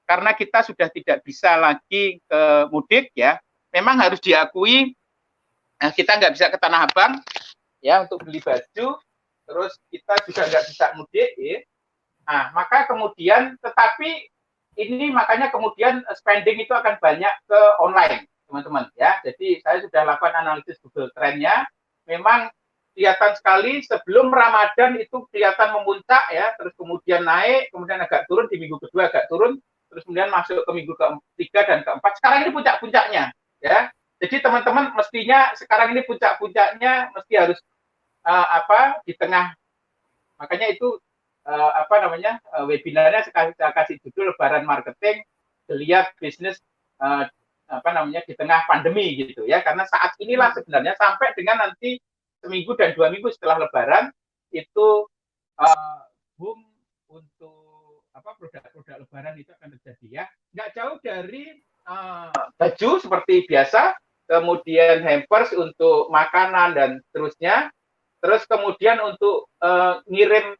karena kita sudah tidak bisa lagi ke mudik ya, memang harus diakui kita nggak bisa ke Tanah Abang ya untuk beli baju, terus kita juga nggak bisa mudik ya. Nah, maka kemudian makanya kemudian spending itu akan banyak ke online teman-teman ya. Jadi saya sudah lakukan analisis Google Trend-nya, memang kelihatan sekali sebelum Ramadan itu kelihatan memuncak ya, terus kemudian naik, kemudian agak turun, di minggu kedua agak turun, terus kemudian masuk ke minggu ketiga dan keempat. Sekarang ini puncak-puncaknya ya. Jadi teman-teman mestinya sekarang ini puncak-puncaknya mesti harus di tengah. Makanya itu webinarnya saya kasih judul Lebaran Marketing, geliat bisnis di tengah pandemi gitu ya, karena saat inilah sebenarnya sampai dengan nanti seminggu dan 2 minggu setelah Lebaran itu boom untuk produk-produk Lebaran itu akan terjadi ya. Nggak jauh dari baju seperti biasa, kemudian hampers untuk makanan dan seterusnya, terus kemudian untuk ngirim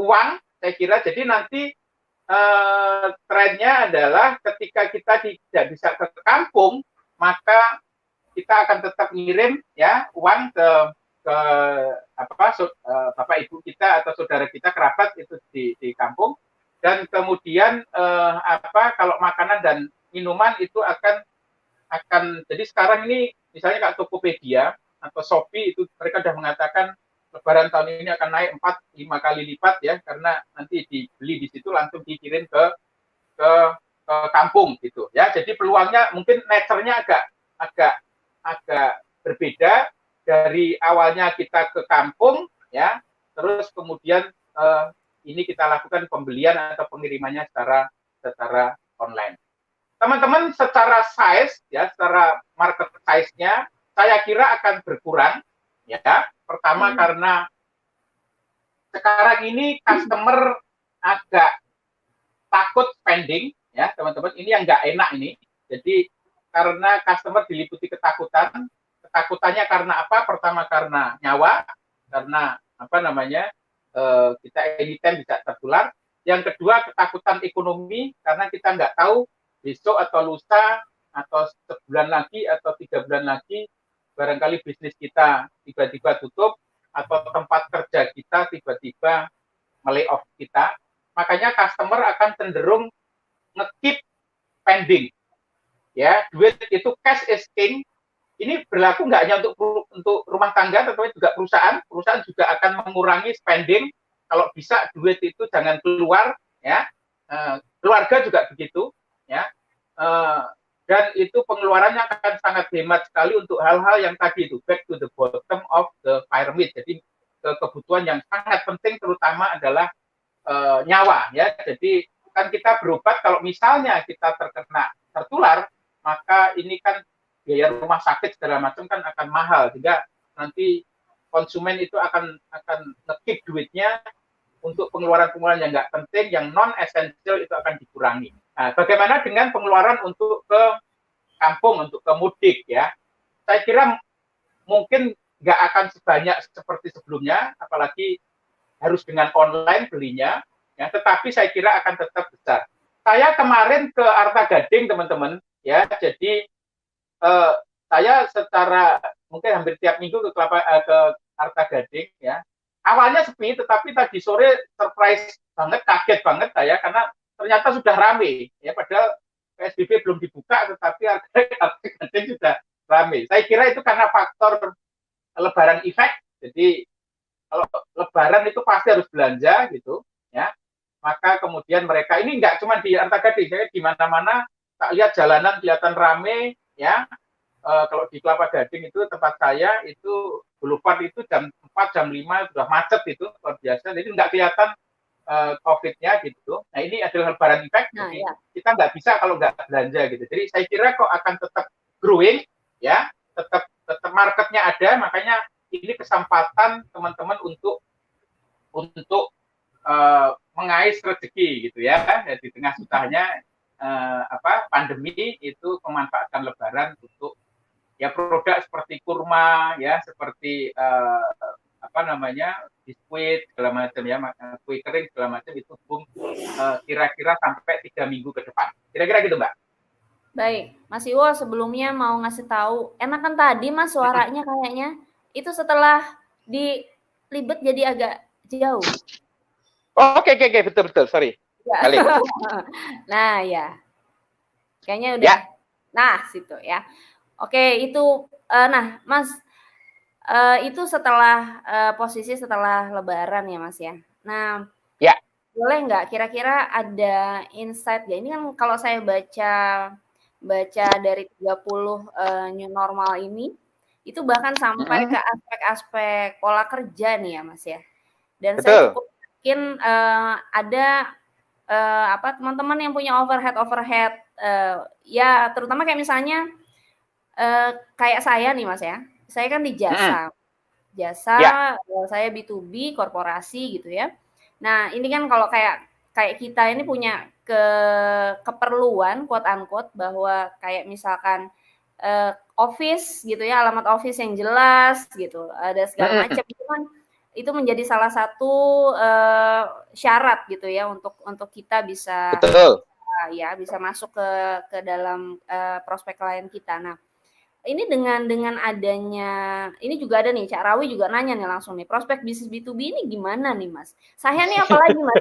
uang, saya kira. Jadi nanti trennya adalah ketika kita tidak bisa ke kampung, maka kita akan tetap ngirim ya uang ke Bapak Ibu kita atau saudara kita, kerabat itu di kampung. dan kemudian kalau makanan dan minuman itu akan jadi sekarang ini misalnya Kak Tokopedia atau Shopee itu mereka sudah mengatakan Lebaran tahun ini akan naik 4-5 kali lipat ya, karena nanti dibeli di situ langsung dikirim ke kampung gitu ya. Jadi peluangnya mungkin nature-nya agak berbeda dari awalnya kita ke kampung ya, terus kemudian ini kita lakukan pembelian atau pengirimannya secara online. Teman-teman, secara size ya, secara market size-nya saya kira akan berkurang ya. Pertama karena sekarang ini customer agak takut spending ya, teman-teman. Ini yang nggak enak ini. Jadi karena customer diliputi ketakutan. Ketakutannya karena apa? Pertama karena nyawa, karena kita anytime bisa tertular. Yang kedua ketakutan ekonomi, karena kita nggak tahu besok atau lusa atau sebulan lagi atau 3 bulan lagi barangkali bisnis kita tiba-tiba tutup atau tempat kerja kita tiba-tiba melay-off kita. Makanya customer akan cenderung nge-keep spending. Ya, duit itu cash is king. Ini berlaku nggak hanya untuk rumah tangga, tetapi juga perusahaan juga akan mengurangi spending. Kalau bisa duit itu jangan keluar, ya. Keluarga juga begitu, ya. Dan itu pengeluarannya akan sangat hemat sekali untuk hal-hal yang tadi itu, back to the bottom of the pyramid. Jadi kebutuhan yang sangat penting terutama adalah nyawa, ya. Jadi kan kita berobat kalau misalnya kita tertular, maka ini kan biaya rumah sakit segala macam kan akan mahal, sehingga nanti konsumen itu akan nge-keep duitnya untuk pengeluaran-pengeluaran yang nggak penting, yang non-essential itu akan dikurangi. Nah, bagaimana dengan pengeluaran untuk ke kampung, untuk ke mudik ya? Saya kira mungkin nggak akan sebanyak seperti sebelumnya, apalagi harus dengan online belinya, ya. Tetapi saya kira akan tetap besar. Saya kemarin ke Arta Gading, teman-teman, ya. Jadi saya secara mungkin hampir tiap minggu ke Arta Gading, ya. Awalnya sepi, tetapi tadi sore surprise banget, kaget banget saya karena ternyata sudah ramai, ya. Padahal PSBB belum dibuka, tetapi Arta Gading sudah ramai. Saya kira itu karena faktor Lebaran effect. Jadi kalau Lebaran itu pasti harus belanja gitu, ya. Maka kemudian mereka ini nggak cuma di Arta Gading, saya di mana-mana tak lihat jalanan kelihatan ramai, ya. Kalau di Kelapa Gading itu tempat saya itu Boulevard itu jam 4, jam 5 sudah macet itu luar biasa. Jadi nggak kelihatan COVID-nya gitu. Nah ini adalah Lebaran effect. Nah, jadi ya. kita nggak bisa kalau nggak belanja gitu. Jadi saya kira kok akan tetap growing, ya, tetap marketnya ada. Makanya ini kesempatan teman-teman untuk mengais rezeki gitu ya. Di tengah susahnya pandemi itu memanfaatkan Lebaran untuk ya produk seperti kurma, ya seperti biskuit segala macam, ya kue kering segala macam itu kira-kira sampai 3 minggu ke depan. Kira-kira gitu, Mbak. Baik, Mas Iwo sebelumnya mau ngasih tahu, enakan tadi Mas suaranya kayaknya itu setelah dilibet jadi agak jauh. Oke, betul, sorry. Ya. Nah, ya. Kayaknya udah. Ya. Nah, situ ya. Oke, itu nah, Mas itu setelah posisi setelah Lebaran ya, Mas ya. Nah, ya. Boleh nggak kira-kira ada insight ya? Ini kan kalau saya baca dari 30 new normal ini itu bahkan sampai ke aspek-aspek pola kerja nih ya, Mas ya. Dan saya cukup yakin ada teman-teman yang punya overhead ya terutama kayak misalnya kayak saya nih Mas ya, saya kan di jasa, saya B2B korporasi gitu ya. Nah ini kan kalau kayak kita ini punya keperluan quote unquote bahwa kayak misalkan office gitu ya, alamat office yang jelas gitu, ada segala macam itu kan itu menjadi salah satu syarat gitu ya untuk kita bisa bisa masuk ke dalam prospek klien kita. Nah ini dengan adanya, ini juga ada nih, Cak Rawi juga nanya nih langsung nih, prospek bisnis B2B ini gimana nih Mas? Saya nih apalagi Mas,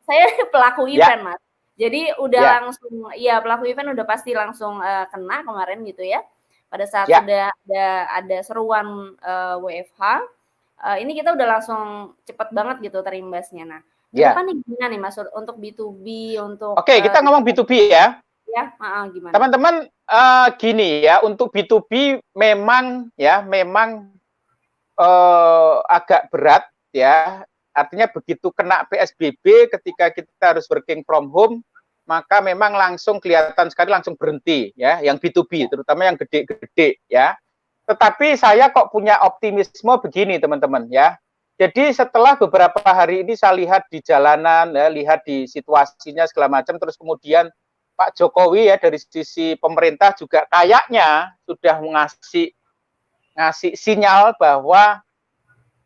Saya pelaku Ya. event, Mas. Jadi udah Ya. langsung, ya pelaku event udah pasti langsung kena kemarin gitu ya. Pada saat Ya. sudah ada seruan WFH, ini kita udah langsung cepet banget gitu terimbasnya. Nah, ke Ya. depan nih gimana nih Mas untuk B2B, untuk Oke, kita ngomong B2B ya. Ya, gimana? Teman-teman, gini ya, untuk B2B memang agak berat ya. Artinya begitu kena PSBB, ketika kita harus working from home, maka memang langsung kelihatan sekali, langsung berhenti ya, yang B2B, terutama yang gede-gede ya. Tetapi saya kok punya optimisme begini teman-teman ya. Jadi setelah beberapa hari ini saya lihat di jalanan, ya, lihat di situasinya segala macam, terus kemudian Pak Jokowi ya dari sisi pemerintah juga kayaknya sudah ngasih sinyal bahwa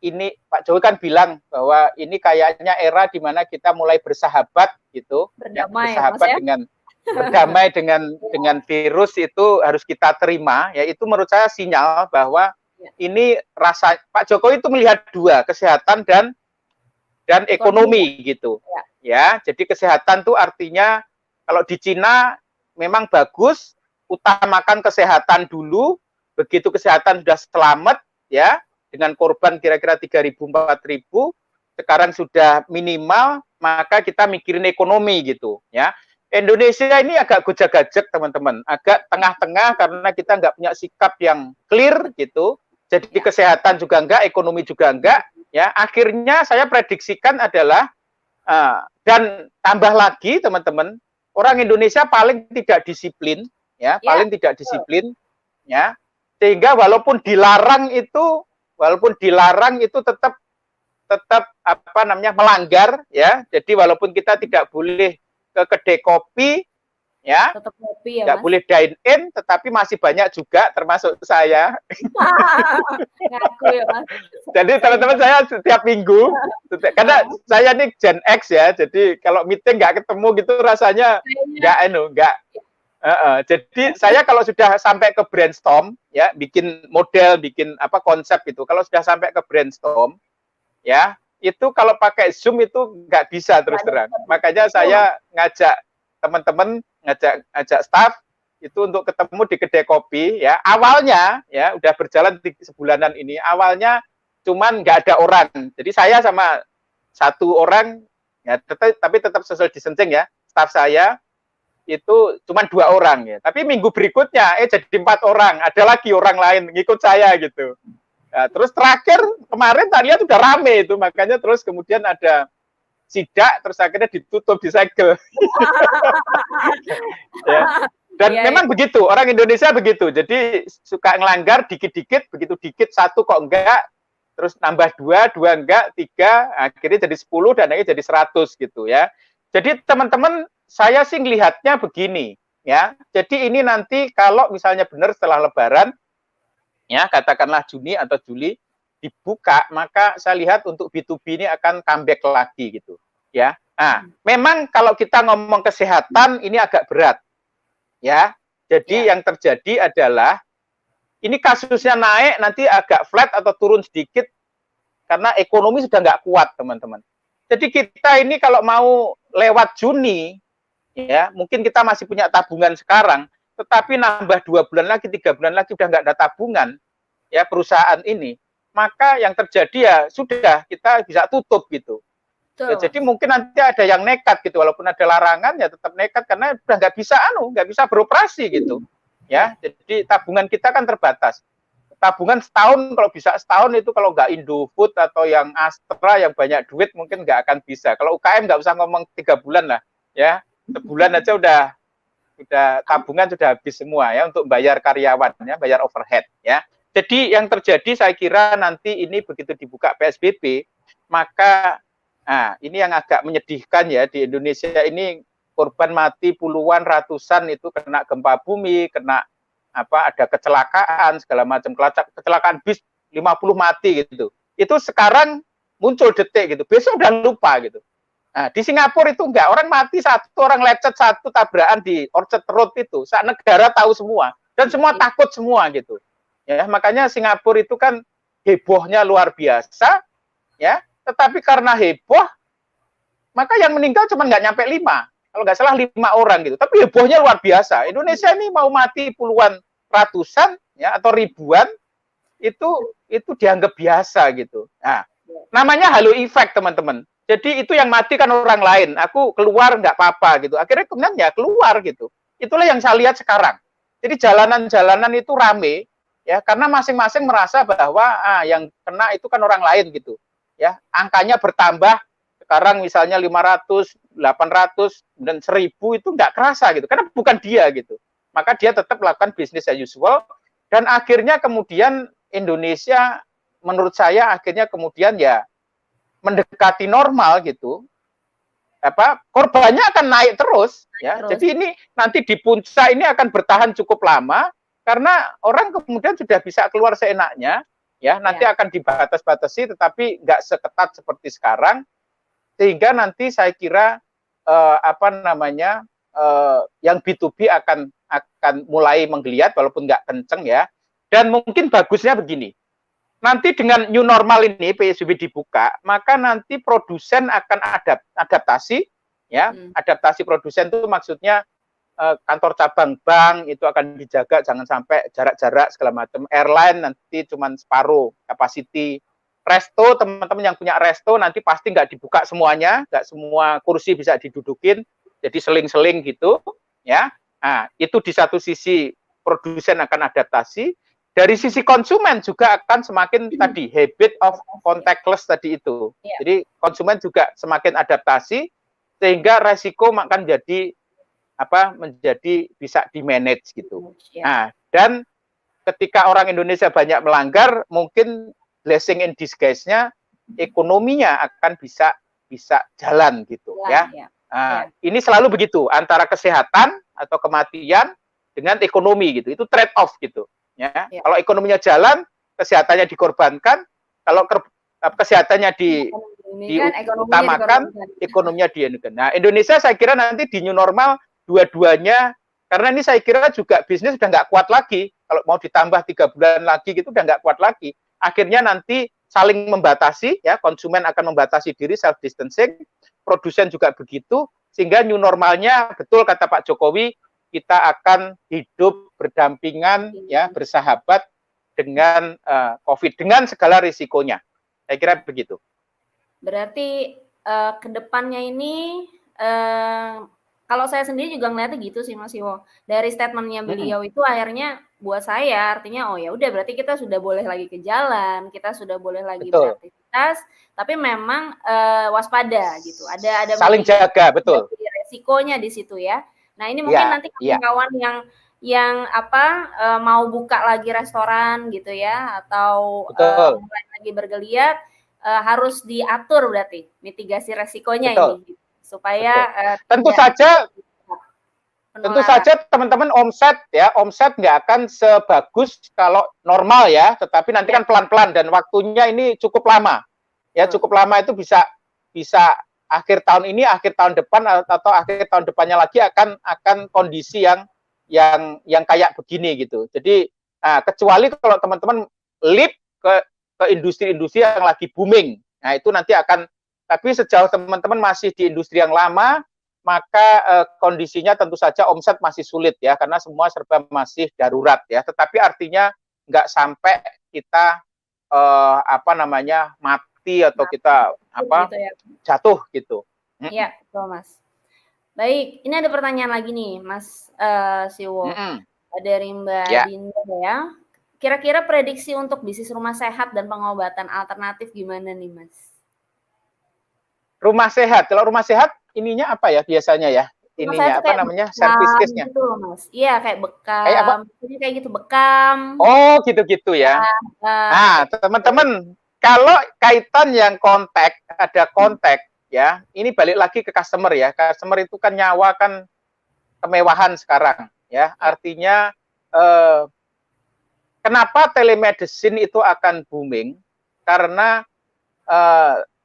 ini, Pak Jokowi kan bilang bahwa ini kayaknya era di mana kita mulai bersahabat gitu, berdamai, bersahabat ya? dengan berdamai dengan virus itu harus kita terima. Ya itu menurut saya sinyal bahwa ini rasa Pak Jokowi itu melihat dua, kesehatan dan ekonomi gitu. Ya, jadi kesehatan tuh artinya kalau di Cina memang bagus, utamakan kesehatan dulu. Begitu kesehatan sudah selamat ya, dengan korban kira-kira 3.000 4.000, sekarang sudah minimal, maka kita mikirin ekonomi gitu ya. Indonesia ini agak gojek-gajek teman-teman, agak tengah-tengah karena kita nggak punya sikap yang clear gitu. Jadi kesehatan juga enggak, ekonomi juga enggak ya. Akhirnya saya prediksikan adalah dan tambah lagi teman-teman, orang Indonesia paling tidak disiplin ya, paling tidak disiplin ya. Sehingga walaupun dilarang itu tetap apa namanya melanggar ya. Jadi walaupun kita tidak boleh ke kedai kopi ya, tetap kopi ya, tidak Mas? boleh dine in, tetapi masih banyak juga termasuk saya. Ngaku ya, Mas. Jadi teman-teman saya setiap minggu, karena saya ini Gen X ya, jadi kalau meeting nggak ketemu gitu rasanya nggak. Jadi saya kalau sudah sampai ke brainstorm ya, bikin model, bikin apa konsep itu, kalau sudah sampai ke brainstorm ya, itu kalau pakai Zoom itu nggak bisa terus terang. Makanya saya ngajak teman-teman, ngajak staff itu untuk ketemu di kedai kopi ya. Awalnya ya udah berjalan sebulanan ini, awalnya cuman nggak ada orang. Jadi saya sama satu orang ya, tapi tetap social distancing ya, staff saya itu cuma 2 orang ya. Tapi minggu berikutnya jadi 4 orang, ada lagi orang lain ngikut saya gitu. Nah, terus terakhir kemarin tak lihat udah rame itu, makanya terus kemudian ada sidak, terus akhirnya ditutup, disegel. Ya. Dan memang begitu, orang Indonesia begitu. Jadi suka ngelanggar dikit-dikit, begitu dikit satu kok enggak, terus nambah 2 enggak, 3, akhirnya jadi 10 dan akhirnya jadi 100 gitu ya. Jadi teman-teman, saya sih ngelihatnya begini ya. Jadi ini nanti kalau misalnya benar setelah Lebaran ya, katakanlah Juni atau Juli dibuka, maka saya lihat untuk B2B ini akan comeback lagi gitu ya. Nah, memang kalau kita ngomong kesehatan ini agak berat ya. Jadi yang terjadi adalah ini kasusnya naik nanti agak flat atau turun sedikit karena ekonomi sudah nggak kuat teman-teman. Jadi kita ini kalau mau lewat Juni ya, mungkin kita masih punya tabungan sekarang, tetapi nambah 2 bulan lagi, 3 bulan lagi udah nggak ada tabungan ya perusahaan ini, maka yang terjadi ya sudah kita bisa tutup gitu. Ya, jadi mungkin nanti ada yang nekat gitu, walaupun ada larangan ya tetap nekat karena udah nggak bisa beroperasi gitu ya. Jadi tabungan kita kan terbatas. Tabungan setahun, kalau bisa setahun itu kalau nggak Indofood atau yang Astra yang banyak duit mungkin nggak akan bisa. Kalau UKM nggak usah ngomong 3 bulan lah ya, sebulan aja udah tabungan sudah habis semua ya untuk bayar karyawan ya, bayar overhead ya. Jadi yang terjadi saya kira nanti ini begitu dibuka PSBB, maka ini yang agak menyedihkan ya, di Indonesia ini korban mati puluhan, ratusan itu kena gempa bumi, kena ada kecelakaan segala macam, kecelakaan bis 50 mati gitu. Itu sekarang muncul detik gitu, besok udah lupa gitu. Nah, di Singapura itu enggak, orang mati 1, orang lecet 1, tabrakan di Orchard Road itu, negara tahu semua dan semua takut semua gitu. Ya, makanya Singapura itu kan hebohnya luar biasa ya, tetapi karena heboh maka yang meninggal cuma nggak nyampe 5, kalau nggak salah 5 orang gitu. Tapi hebohnya luar biasa. Indonesia ini mau mati puluhan, ratusan, ya atau ribuan, itu dianggap biasa gitu. Nah, namanya halo effect teman-teman. Jadi itu yang mati kan orang lain. Aku keluar nggak apa-apa gitu. Akhirnya kemudian ya keluar gitu. Itulah yang saya lihat sekarang. Jadi jalanan-jalanan itu rame, ya karena masing-masing merasa bahwa yang kena itu kan orang lain gitu. Ya, angkanya bertambah. Sekarang misalnya 500, 800, dan 1000 itu nggak kerasa gitu. Karena bukan dia gitu. Maka dia tetap melakukan bisnis as usual. Dan akhirnya kemudian Indonesia menurut saya akhirnya kemudian ya mendekati normal gitu. Korbannya akan naik terus ya. Jadi ini nanti di puncak ini akan bertahan cukup lama karena orang kemudian sudah bisa keluar seenaknya ya. Nanti akan dibatas-batasi tetapi nggak seketat seperti sekarang sehingga nanti saya kira yang B2B akan mulai menggeliat walaupun nggak kenceng ya. Dan mungkin bagusnya begini, nanti dengan new normal ini PSBB dibuka, maka nanti produsen akan adaptasi, ya. Adaptasi produsen itu maksudnya kantor cabang bank itu akan dijaga, jangan sampai jarak-jarak segala macam. Airline nanti cuma separuh capacity. Resto, teman-teman yang punya resto nanti pasti nggak dibuka semuanya, nggak semua kursi bisa didudukin, jadi seling-seling gitu, ya. Nah, itu di satu sisi produsen akan adaptasi. Dari sisi konsumen juga akan semakin tadi habit of contactless tadi itu. Jadi konsumen juga semakin adaptasi sehingga resiko akan menjadi bisa di manage gitu. Nah, dan ketika orang Indonesia banyak melanggar, mungkin blessing in disguise-nya ekonominya akan bisa jalan gitu ya. Ini selalu begitu antara kesehatan atau kematian dengan ekonomi gitu. Itu trade off gitu. Ya. Kalau ekonominya jalan, kesehatannya dikorbankan. Kalau kesehatannya diutamakan, ekonominya dianukan. Nah, Indonesia saya kira nanti di new normal dua-duanya, karena ini saya kira juga bisnis sudah nggak kuat lagi. Kalau mau ditambah 3 bulan lagi gitu udah nggak kuat lagi. Akhirnya nanti saling membatasi, ya konsumen akan membatasi diri self distancing, produsen juga begitu, sehingga new normalnya betul kata Pak Jokowi, kita akan hidup berdampingan ya bersahabat dengan COVID dengan segala risikonya. Saya kira begitu. Berarti kedepannya ini kalau saya sendiri juga ngeliatnya gitu sih Mas Iwo. Dari statementnya beliau itu akhirnya buat saya artinya oh ya udah berarti kita sudah boleh lagi ke jalan, kita sudah boleh lagi beraktivitas, tapi memang waspada gitu. Ada saling jaga betul. Resikonya di situ ya. Nah ini mungkin nanti kawan-kawan yang mau buka lagi restoran gitu ya atau mulai lagi bergeliat harus diatur berarti mitigasi resikonya ini supaya tentu saja teman-teman omset nggak akan sebagus kalau normal ya, tetapi nanti kan pelan-pelan dan waktunya ini cukup lama ya, cukup lama itu bisa akhir tahun ini, akhir tahun depan atau akhir tahun depannya lagi akan kondisi yang kayak begini gitu. Jadi kecuali kalau teman-teman leap ke industri-industri yang lagi booming, nah itu nanti akan. Tapi sejauh teman-teman masih di industri yang lama, maka kondisinya tentu saja omset masih sulit ya, karena semua serba masih darurat ya. Tetapi artinya nggak sampai kita mati atau kita jatuh gitu. Iya, betul Mas. Baik, ini ada pertanyaan lagi nih Mas Siwo dari Mbak Dinda ya. Kira-kira prediksi untuk bisnis rumah sehat dan pengobatan alternatif gimana nih Mas? Rumah sehat, kalau rumah sehat ininya apa ya biasanya ya? Ininya apa namanya? Service case-nya. Gitu loh, Mas. Iya, kayak bekam. Kayak gitu bekam. Oh, gitu-gitu ya. Nah, teman-teman, kalau kaitan yang ada kontak ya, ini balik lagi ke customer ya. Customer itu kan nyawa kan kemewahan sekarang ya. Artinya kenapa telemedicine itu akan booming? Karena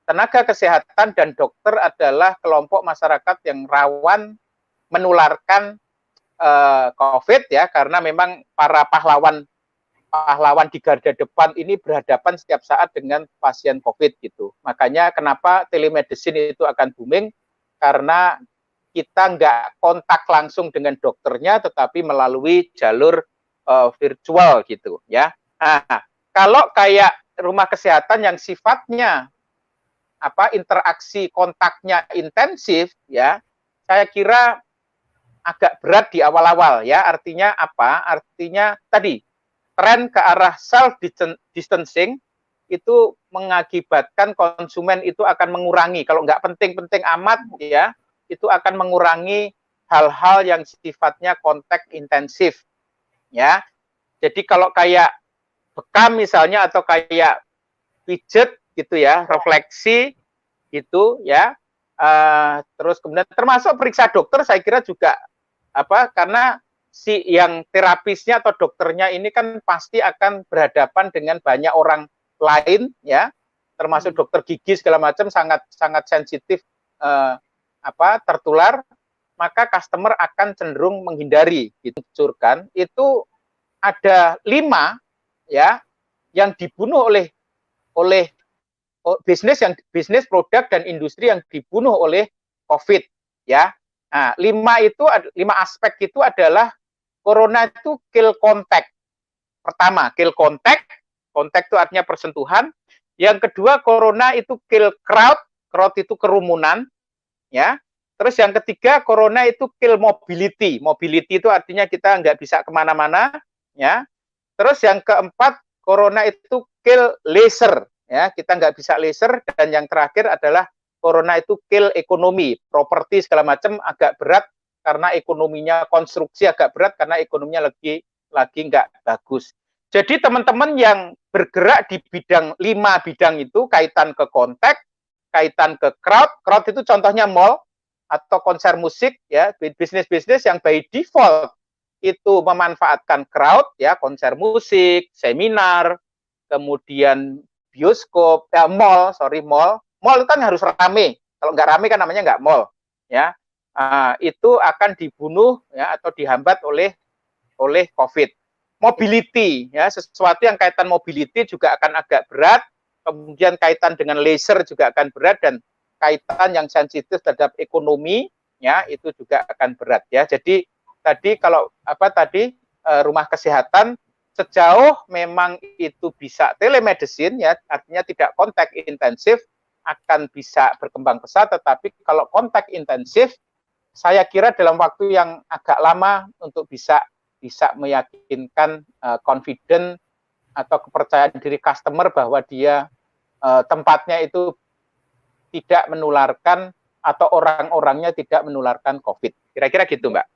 tenaga kesehatan dan dokter adalah kelompok masyarakat yang rawan menularkan COVID ya, karena memang para pahlawan di garda depan ini berhadapan setiap saat dengan pasien COVID gitu. Makanya kenapa telemedicine itu akan booming, karena kita nggak kontak langsung dengan dokternya, tetapi melalui jalur virtual gitu ya. Nah, kalau kayak rumah kesehatan yang sifatnya interaksi kontaknya intensif ya, saya kira agak berat di awal-awal ya. Artinya apa? Artinya tadi tren ke arah self distancing itu mengakibatkan konsumen itu akan mengurangi, kalau nggak penting-penting amat ya, itu akan mengurangi hal-hal yang sifatnya kontak intensif ya. Jadi kalau kayak bekam misalnya atau kayak pijet gitu ya, refleksi gitu ya, terus kemudian termasuk periksa dokter, saya kira juga karena si yang terapisnya atau dokternya ini kan pasti akan berhadapan dengan banyak orang lain ya, termasuk dokter gigi segala macam, sangat sensitif tertular, maka customer akan cenderung menghindari gitu. Itu ada 5 ya yang dibunuh oleh bisnis produk dan industri yang dibunuh oleh COVID ya. Nah, 5 aspek itu adalah corona itu kill contact. Pertama, kill contact. Contact itu artinya persentuhan. Yang kedua, corona itu kill crowd. Crowd itu kerumunan ya. Terus yang ketiga, corona itu kill mobility. Mobility itu artinya kita nggak bisa kemana-mana ya. Terus yang keempat, corona itu kill leisure ya, kita nggak bisa leisure. Dan yang terakhir adalah corona itu kill ekonomi, properti segala macam agak berat karena ekonominya, konstruksi agak berat karena ekonominya lagi nggak bagus. Jadi teman-teman yang bergerak di bidang 5 bidang itu, kaitan ke kontak, kaitan ke crowd itu contohnya mall atau konser musik ya, bisnis-bisnis yang by default itu memanfaatkan crowd ya, konser musik, seminar, kemudian bioskop, mall itu kan harus rame. Kalau nggak rame kan namanya nggak mall ya. Itu akan dibunuh ya atau dihambat oleh COVID. Mobility ya, sesuatu yang kaitan mobility juga akan agak berat. Kemudian kaitan dengan leisure juga akan berat, dan kaitan yang sensitif terhadap ekonomi ya itu juga akan berat ya. Jadi tadi kalau rumah kesehatan sejauh memang itu bisa telemedicine ya, artinya tidak kontak intensif, akan bisa berkembang pesat. Tetapi kalau kontak intensif, saya kira dalam waktu yang agak lama untuk bisa meyakinkan confident atau kepercayaan diri customer bahwa dia tempatnya itu tidak menularkan atau orang-orangnya tidak menularkan COVID. Kira-kira gitu, Mbak.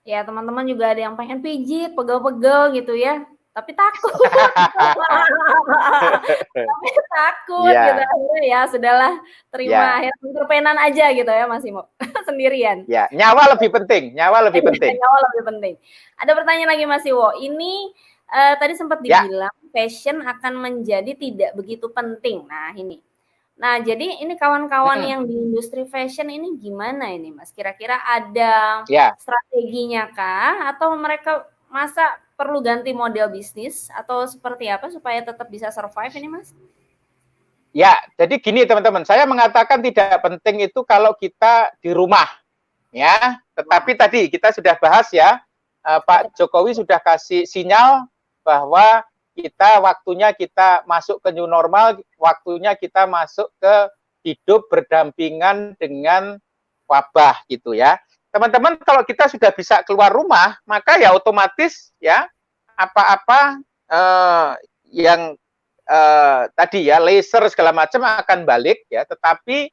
Ya, teman-teman juga ada yang pengen pijit, pegel-pegel gitu ya. Tapi takut. Tapi takut gitu. Akhirnya ya sudahlah, terima terpenan aja gitu ya Mas Imo. Sendirian. Ya, nyawa lebih penting. Nyawa lebih penting. Ada pertanyaan lagi Mas Iwo. Ini tadi sempat dibilang fashion akan menjadi tidak begitu penting. Nah, ini. Nah, jadi ini kawan-kawan yang di industri fashion ini gimana ini Mas? Kira-kira ada strateginya kah? Atau mereka masa perlu ganti model bisnis? Atau seperti apa supaya tetap bisa survive ini Mas? Ya, jadi gini teman-teman, saya mengatakan tidak penting itu kalau kita di rumah. Ya, tetapi tadi kita sudah bahas ya, Pak Jokowi sudah kasih sinyal bahwa waktunya kita masuk ke new normal, waktunya kita masuk ke hidup berdampingan dengan wabah gitu ya. Teman-teman, kalau kita sudah bisa keluar rumah, maka ya otomatis ya apa-apa yang tadi ya leisure segala macam akan balik ya. Tetapi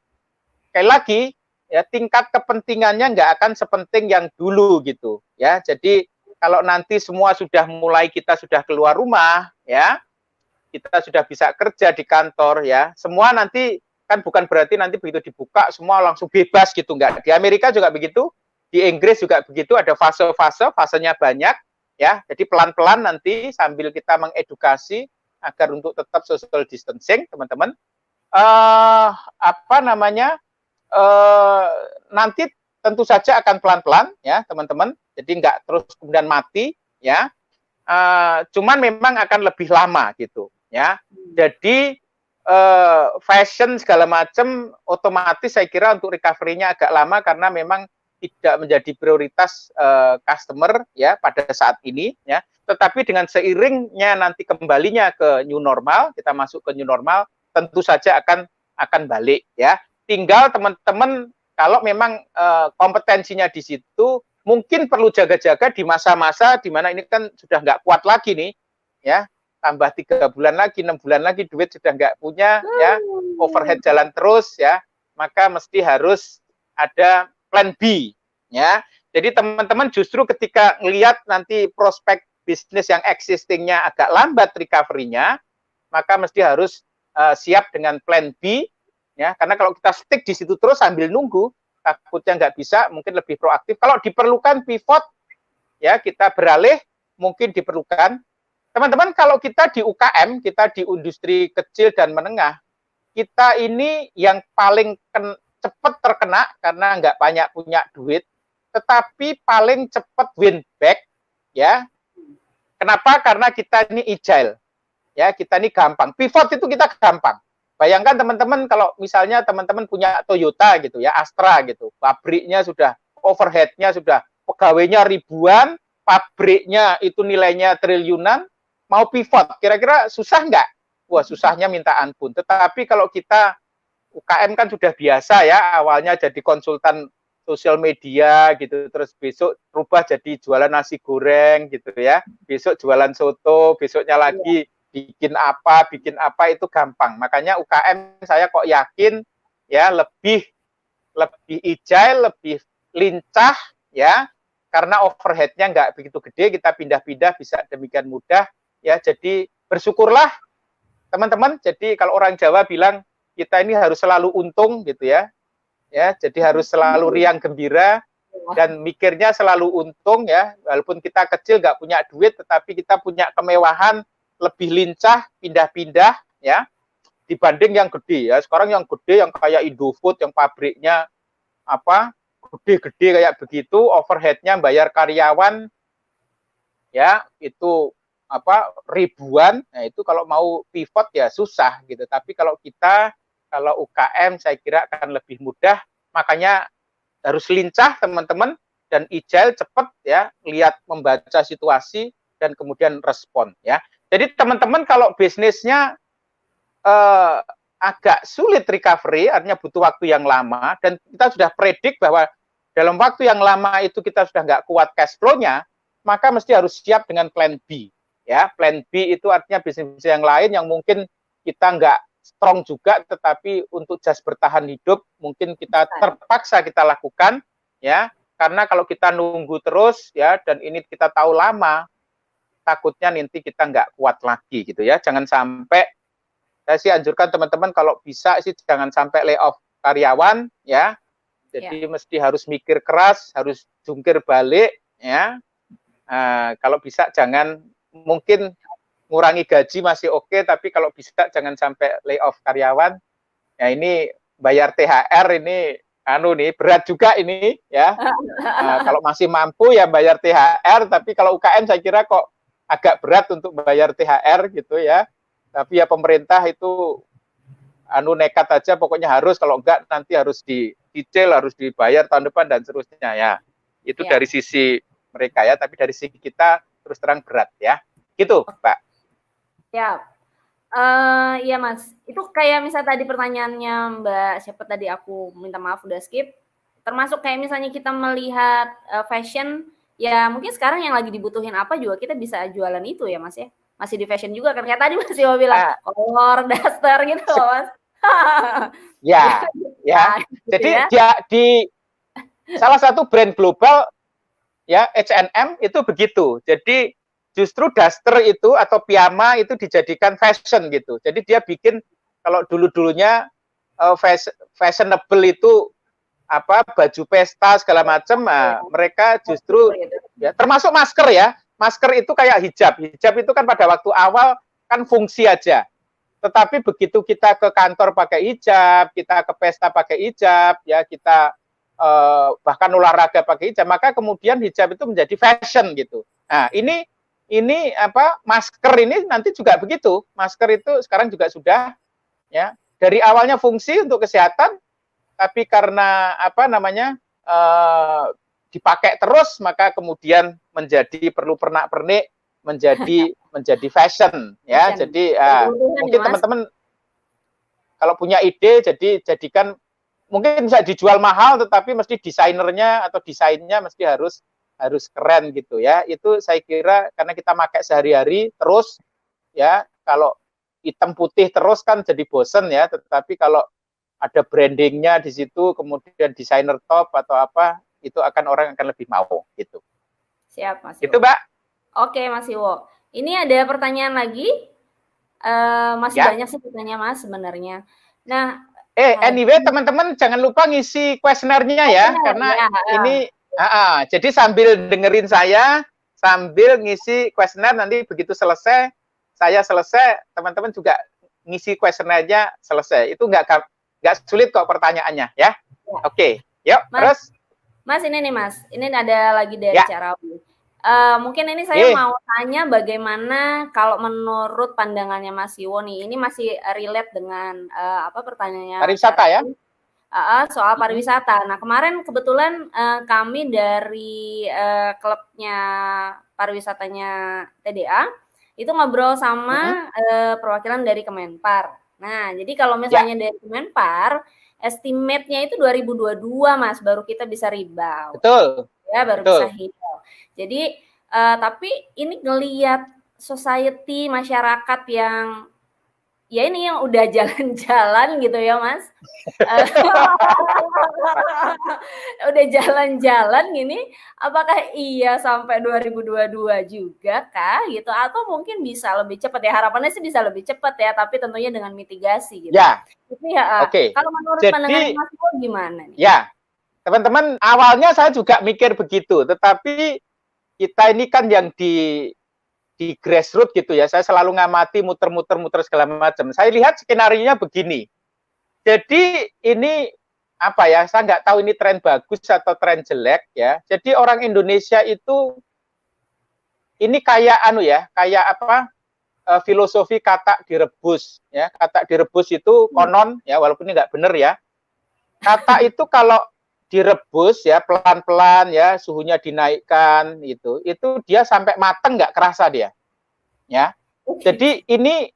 sekali lagi ya tingkat kepentingannya nggak akan sepenting yang dulu gitu ya. Jadi kalau nanti semua kita sudah keluar rumah ya, kita sudah bisa kerja di kantor ya, semua nanti kan bukan berarti nanti begitu dibuka semua langsung bebas gitu, enggak. Di Amerika juga begitu, di Inggris juga begitu, ada fasenya banyak ya. Jadi pelan-pelan nanti sambil kita mengedukasi agar untuk tetap social distancing, teman-teman. Nanti tentu saja akan pelan-pelan ya, teman-teman. Jadi enggak terus kemudian mati ya. Cuman memang akan lebih lama gitu ya. Jadi fashion segala macam, otomatis saya kira untuk recovery-nya agak lama karena memang tidak menjadi prioritas customer ya pada saat ini ya. Tetapi dengan seiringnya nanti kembalinya ke new normal, kita masuk ke new normal, tentu saja akan balik ya. Tinggal teman-teman kalau memang kompetensinya di situ, mungkin perlu jaga-jaga di masa-masa di mana ini kan sudah nggak kuat lagi nih ya. Tambah 3 bulan lagi, 6 bulan lagi, duit sudah nggak punya ya, overhead jalan terus ya, maka mesti harus ada plan B ya. Jadi teman-teman justru ketika melihat nanti prospek bisnis yang existingnya agak lambat recovery-nya, maka mesti harus siap dengan plan B ya, karena kalau kita stick di situ terus sambil nunggu, takutnya nggak bisa, mungkin lebih proaktif. Kalau diperlukan pivot ya, kita beralih, mungkin diperlukan. Teman-teman, kalau kita di UKM, kita di industri kecil dan menengah, kita ini yang paling cepat terkena karena nggak banyak punya duit, tetapi paling cepat win back ya. Kenapa? Karena kita ini agile ya, kita ini gampang. Pivot itu kita gampang. Bayangkan teman-teman kalau misalnya teman-teman punya Toyota gitu ya, Astra gitu, pabriknya sudah, overhead-nya sudah, pegawainya ribuan, pabriknya itu nilainya triliunan, mau pivot, kira-kira susah nggak? Wah, susahnya minta ampun. Tetapi kalau kita UKM kan sudah biasa ya, awalnya jadi konsultan sosial media gitu, terus besok rubah jadi jualan nasi goreng gitu ya, besok jualan soto, besoknya lagi bikin apa itu gampang. Makanya UKM saya kok yakin ya lebih agile, lebih lincah ya, karena overhead-nya nggak begitu gede, kita pindah-pindah bisa demikian mudah ya. Jadi bersyukurlah teman-teman. Jadi kalau orang Jawa bilang kita ini harus selalu untung gitu ya. Ya, jadi harus selalu riang gembira dan mikirnya selalu untung ya. Walaupun kita kecil nggak punya duit, tetapi kita punya kemewahan, lebih lincah, pindah-pindah ya, dibanding yang gede ya. Sekarang yang gede yang kayak Indofood, yang pabriknya apa gede-gede kayak begitu, overhead-nya bayar karyawan ya itu apa ribuan. Nah itu kalau mau pivot ya susah gitu. Tapi kalau kita, kalau UKM saya kira akan lebih mudah, makanya harus lincah teman-teman dan agile, cepat ya, lihat membaca situasi dan kemudian respon ya. Jadi teman-teman kalau bisnisnya agak sulit recovery, artinya butuh waktu yang lama, dan kita sudah predik bahwa dalam waktu yang lama itu kita sudah nggak kuat cash flow-nya, maka mesti harus siap dengan plan B ya. Plan B itu artinya bisnis yang lain yang mungkin kita nggak strong juga, tetapi untuk just bertahan hidup mungkin kita terpaksa kita lakukan ya, karena kalau kita nunggu terus ya, dan ini kita tahu lama, takutnya nanti kita nggak kuat lagi gitu ya. Jangan sampai, saya sih anjurkan teman-teman kalau bisa sih jangan sampai layoff karyawan ya. Jadi mesti harus mikir keras, harus jungkir balik ya. Kalau bisa jangan, mungkin ngurangi gaji masih oke, tapi kalau bisa jangan sampai layoff karyawan. Ya ini bayar THR ini berat juga ini ya. Kalau masih mampu ya bayar THR, tapi kalau UKM saya kira kok agak berat untuk bayar THR gitu ya. Tapi ya pemerintah itu nekat aja, pokoknya harus, kalau enggak nanti harus dicicil, harus dibayar tahun depan dan seterusnya ya. Itu dari sisi mereka ya, tapi dari sisi kita terus terang berat ya. Gitu, Pak. Ya, iya Mas. Itu kayak misalnya tadi pertanyaannya Mbak, siapa tadi, aku minta maaf udah skip. Termasuk kayak misalnya kita melihat fashion, ya mungkin sekarang yang lagi dibutuhin apa juga kita bisa jualan itu ya Mas ya. Masih di fashion juga kan, kayak tadi Mas Iwa bilang kolor, daster gitu loh Mas. Ya. Jadi ya, di salah satu brand global ya, H&M itu begitu. Jadi justru daster itu atau piyama itu dijadikan fashion gitu. Jadi dia bikin, kalau dulu-dulunya fashionable itu apa, baju pesta segala macam, mereka justru ya, termasuk masker ya. Masker itu kayak hijab. Hijab itu kan pada waktu awal kan fungsi aja. Tetapi begitu kita ke kantor pakai hijab, kita ke pesta pakai hijab, ya kita bahkan olahraga pakai hijab, maka kemudian hijab itu menjadi fashion gitu. Nah, ini apa, masker ini nanti juga begitu. Masker itu sekarang juga sudah ya. Dari awalnya fungsi untuk kesehatan, tapi karena apa namanya dipakai terus, maka kemudian menjadi perlu pernak-pernik, menjadi fashion, ya. Jadi mungkin teman-teman kalau punya ide, jadi jadikan mungkin bisa dijual mahal, tetapi mesti desainernya atau desainnya mesti harus keren gitu ya. Itu saya kira karena kita pakai sehari-hari terus ya, kalau hitam putih terus kan jadi bosen ya, tetapi kalau ada brandingnya di situ, kemudian desainer top atau apa, itu orang akan lebih mau gitu. Siap, Mas Itu, Mbak. Oke, Mas Iwo. Ini ada pertanyaan lagi. Masih banyak sih pertanyaan, Mas, sebenarnya. Nah, anyway, teman-teman jangan lupa ngisi kuesionernya ya, karena ini jadi sambil dengerin saya, sambil ngisi kuesioner, nanti begitu selesai, saya selesai, teman-teman juga ngisi kuesionernya selesai. Itu nggak sulit kok pertanyaannya ya. Oke, yuk terus. Mas, ini nih Mas, ini ada lagi dari Carawi. Mungkin ini saya mau tanya bagaimana kalau menurut pandangannya Mas Iwo nih, ini masih relate dengan pertanyaannya pariwisata ya? Soal pariwisata. Nah, kemarin kebetulan kami dari klubnya pariwisatanya TDA itu ngobrol sama perwakilan dari Kemenpar. Nah, jadi kalau misalnya dari Kemenpar, estimate-nya itu 2022 Mas, baru kita bisa rebound. Betul. Ya, baru bisa hijau. Jadi, tapi ini ngelihat society, masyarakat yang ya ini yang udah jalan-jalan gitu ya Mas. Udah jalan-jalan gini, apakah iya sampai 2022 juga kah gitu? Atau mungkin bisa lebih cepat ya, harapannya sih bisa lebih cepat ya, tapi tentunya dengan mitigasi gitu. Ya, kalau menurut pandangan Mas Iwo gimana nih? Ya, teman-teman, awalnya saya juga mikir begitu, tetapi kita ini kan yang di grassroots gitu ya, saya selalu ngamati muter-muter segala macam. Saya lihat skenario-nya begini. Jadi ini apa ya, saya nggak tahu ini tren bagus atau tren jelek ya. Jadi orang Indonesia itu ini kayak filosofi kata direbus ya. Kata direbus itu konon ya, walaupun ini nggak benar ya. Kata itu kalau direbus ya pelan-pelan ya, suhunya dinaikkan itu dia sampai mateng nggak kerasa dia ya. Jadi ini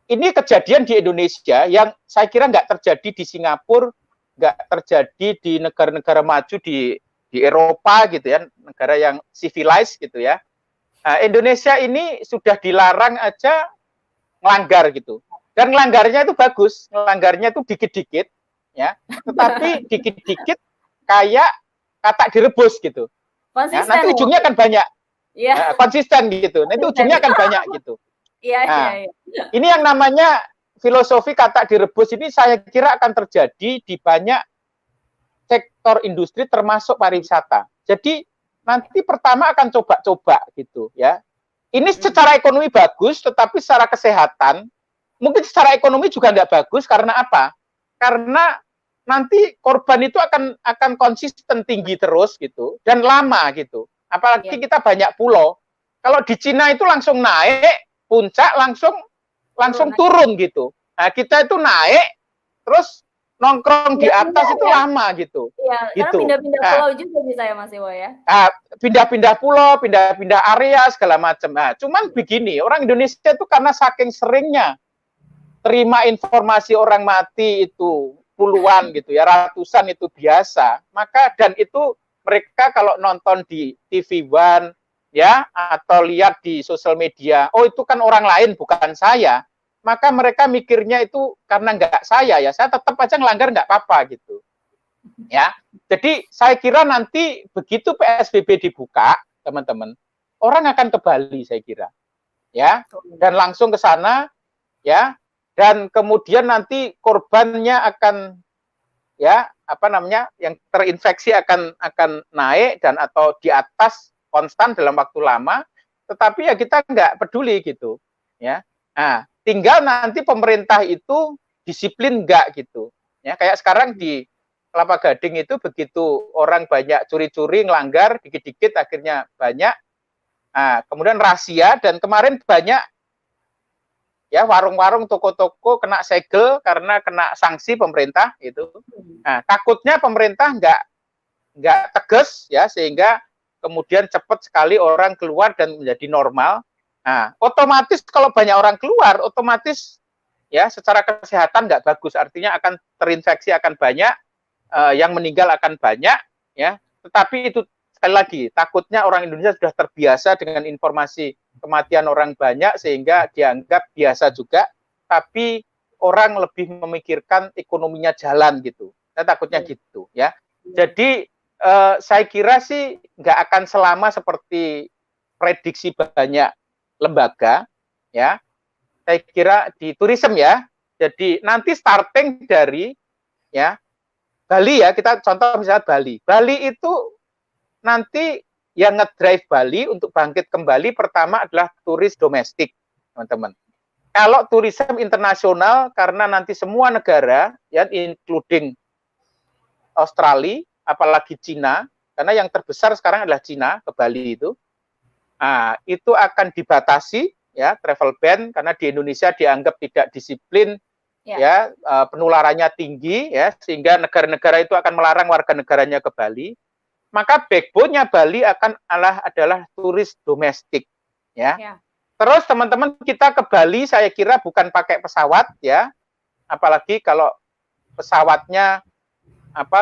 kejadian di Indonesia yang saya kira nggak terjadi di Singapura, nggak terjadi di negara-negara maju di Eropa gitu ya, negara yang civilized gitu ya. Nah, Indonesia ini sudah dilarang aja ngelanggar gitu, dan ngelanggarnya itu bagus, ngelanggarnya itu dikit-dikit ya, tetapi dikit-dikit kayak kata direbus gitu. Konsisten, nanti ujungnya kan banyak. Konsisten gitu. Nanti ujungnya kan banyak gitu. Iya. Ini yang namanya filosofi kata direbus ini saya kira akan terjadi di banyak sektor industri termasuk pariwisata. Jadi nanti pertama akan coba-coba gitu ya. Ini secara ekonomi bagus, tetapi secara kesehatan mungkin secara ekonomi juga nggak bagus. Karena apa? Karena nanti korban itu akan konsisten tinggi terus gitu dan lama gitu. Apalagi kita banyak pulau. Kalau di Cina itu langsung naik puncak, langsung turun gitu. Nah, kita itu naik terus nongkrong di atas itu lama gitu. Iya, gitu. Karena pindah-pindah pulau juga bisa ya Mas Iwo ya. Pindah-pindah pulau, pindah-pindah area segala macam. Nah, cuman begini, orang Indonesia itu karena saking seringnya terima informasi orang mati itu puluhan gitu ya, ratusan itu biasa. Maka dan itu mereka kalau nonton di TV One ya atau lihat di sosial media, oh itu kan orang lain bukan saya. Maka mereka mikirnya itu karena nggak saya ya, saya tetap aja ngelanggar nggak apa-apa gitu. Ya. Jadi saya kira nanti begitu PSBB dibuka, teman-teman, orang akan ke Bali saya kira. Ya. Dan langsung ke sana ya. Dan kemudian nanti korbannya akan ya yang terinfeksi akan naik dan atau di atas konstan dalam waktu lama, tetapi ya kita nggak peduli gitu ya. Nah, tinggal nanti pemerintah itu disiplin nggak gitu ya, kayak sekarang di Kelapa Gading itu begitu orang banyak curi-curi ngelanggar dikit-dikit akhirnya banyak. Nah, kemudian rahasia dan kemarin banyak ya warung-warung, toko-toko kena segel karena kena sanksi pemerintah itu. Nah, takutnya pemerintah nggak tegas ya, sehingga kemudian cepat sekali orang keluar dan menjadi normal. Nah, otomatis kalau banyak orang keluar, otomatis ya secara kesehatan nggak bagus, artinya akan terinfeksi akan banyak, yang meninggal akan banyak ya. Tetapi itu sekali lagi, takutnya orang Indonesia sudah terbiasa dengan informasi kematian orang banyak sehingga dianggap biasa juga, tapi orang lebih memikirkan ekonominya jalan gitu. Saya takutnya gitu ya. Jadi saya kira sih nggak akan selama seperti prediksi banyak lembaga ya. Saya kira di tourism ya. Jadi nanti starting dari ya Bali ya, kita contoh misalnya Bali. Bali itu nanti yang ngedrive Bali untuk bangkit kembali pertama adalah turis domestik, teman-teman. Kalau tourism internasional, karena nanti semua negara, ya, including Australia, apalagi Cina, karena yang terbesar sekarang adalah Cina ke Bali itu, itu akan dibatasi, ya, travel ban, karena di Indonesia dianggap tidak disiplin, ya, penularannya tinggi, ya, sehingga negara-negara itu akan melarang warga negaranya ke Bali. Maka backbone-nya Bali adalah turis domestik, ya. Terus teman-teman kita ke Bali saya kira bukan pakai pesawat ya, apalagi kalau pesawatnya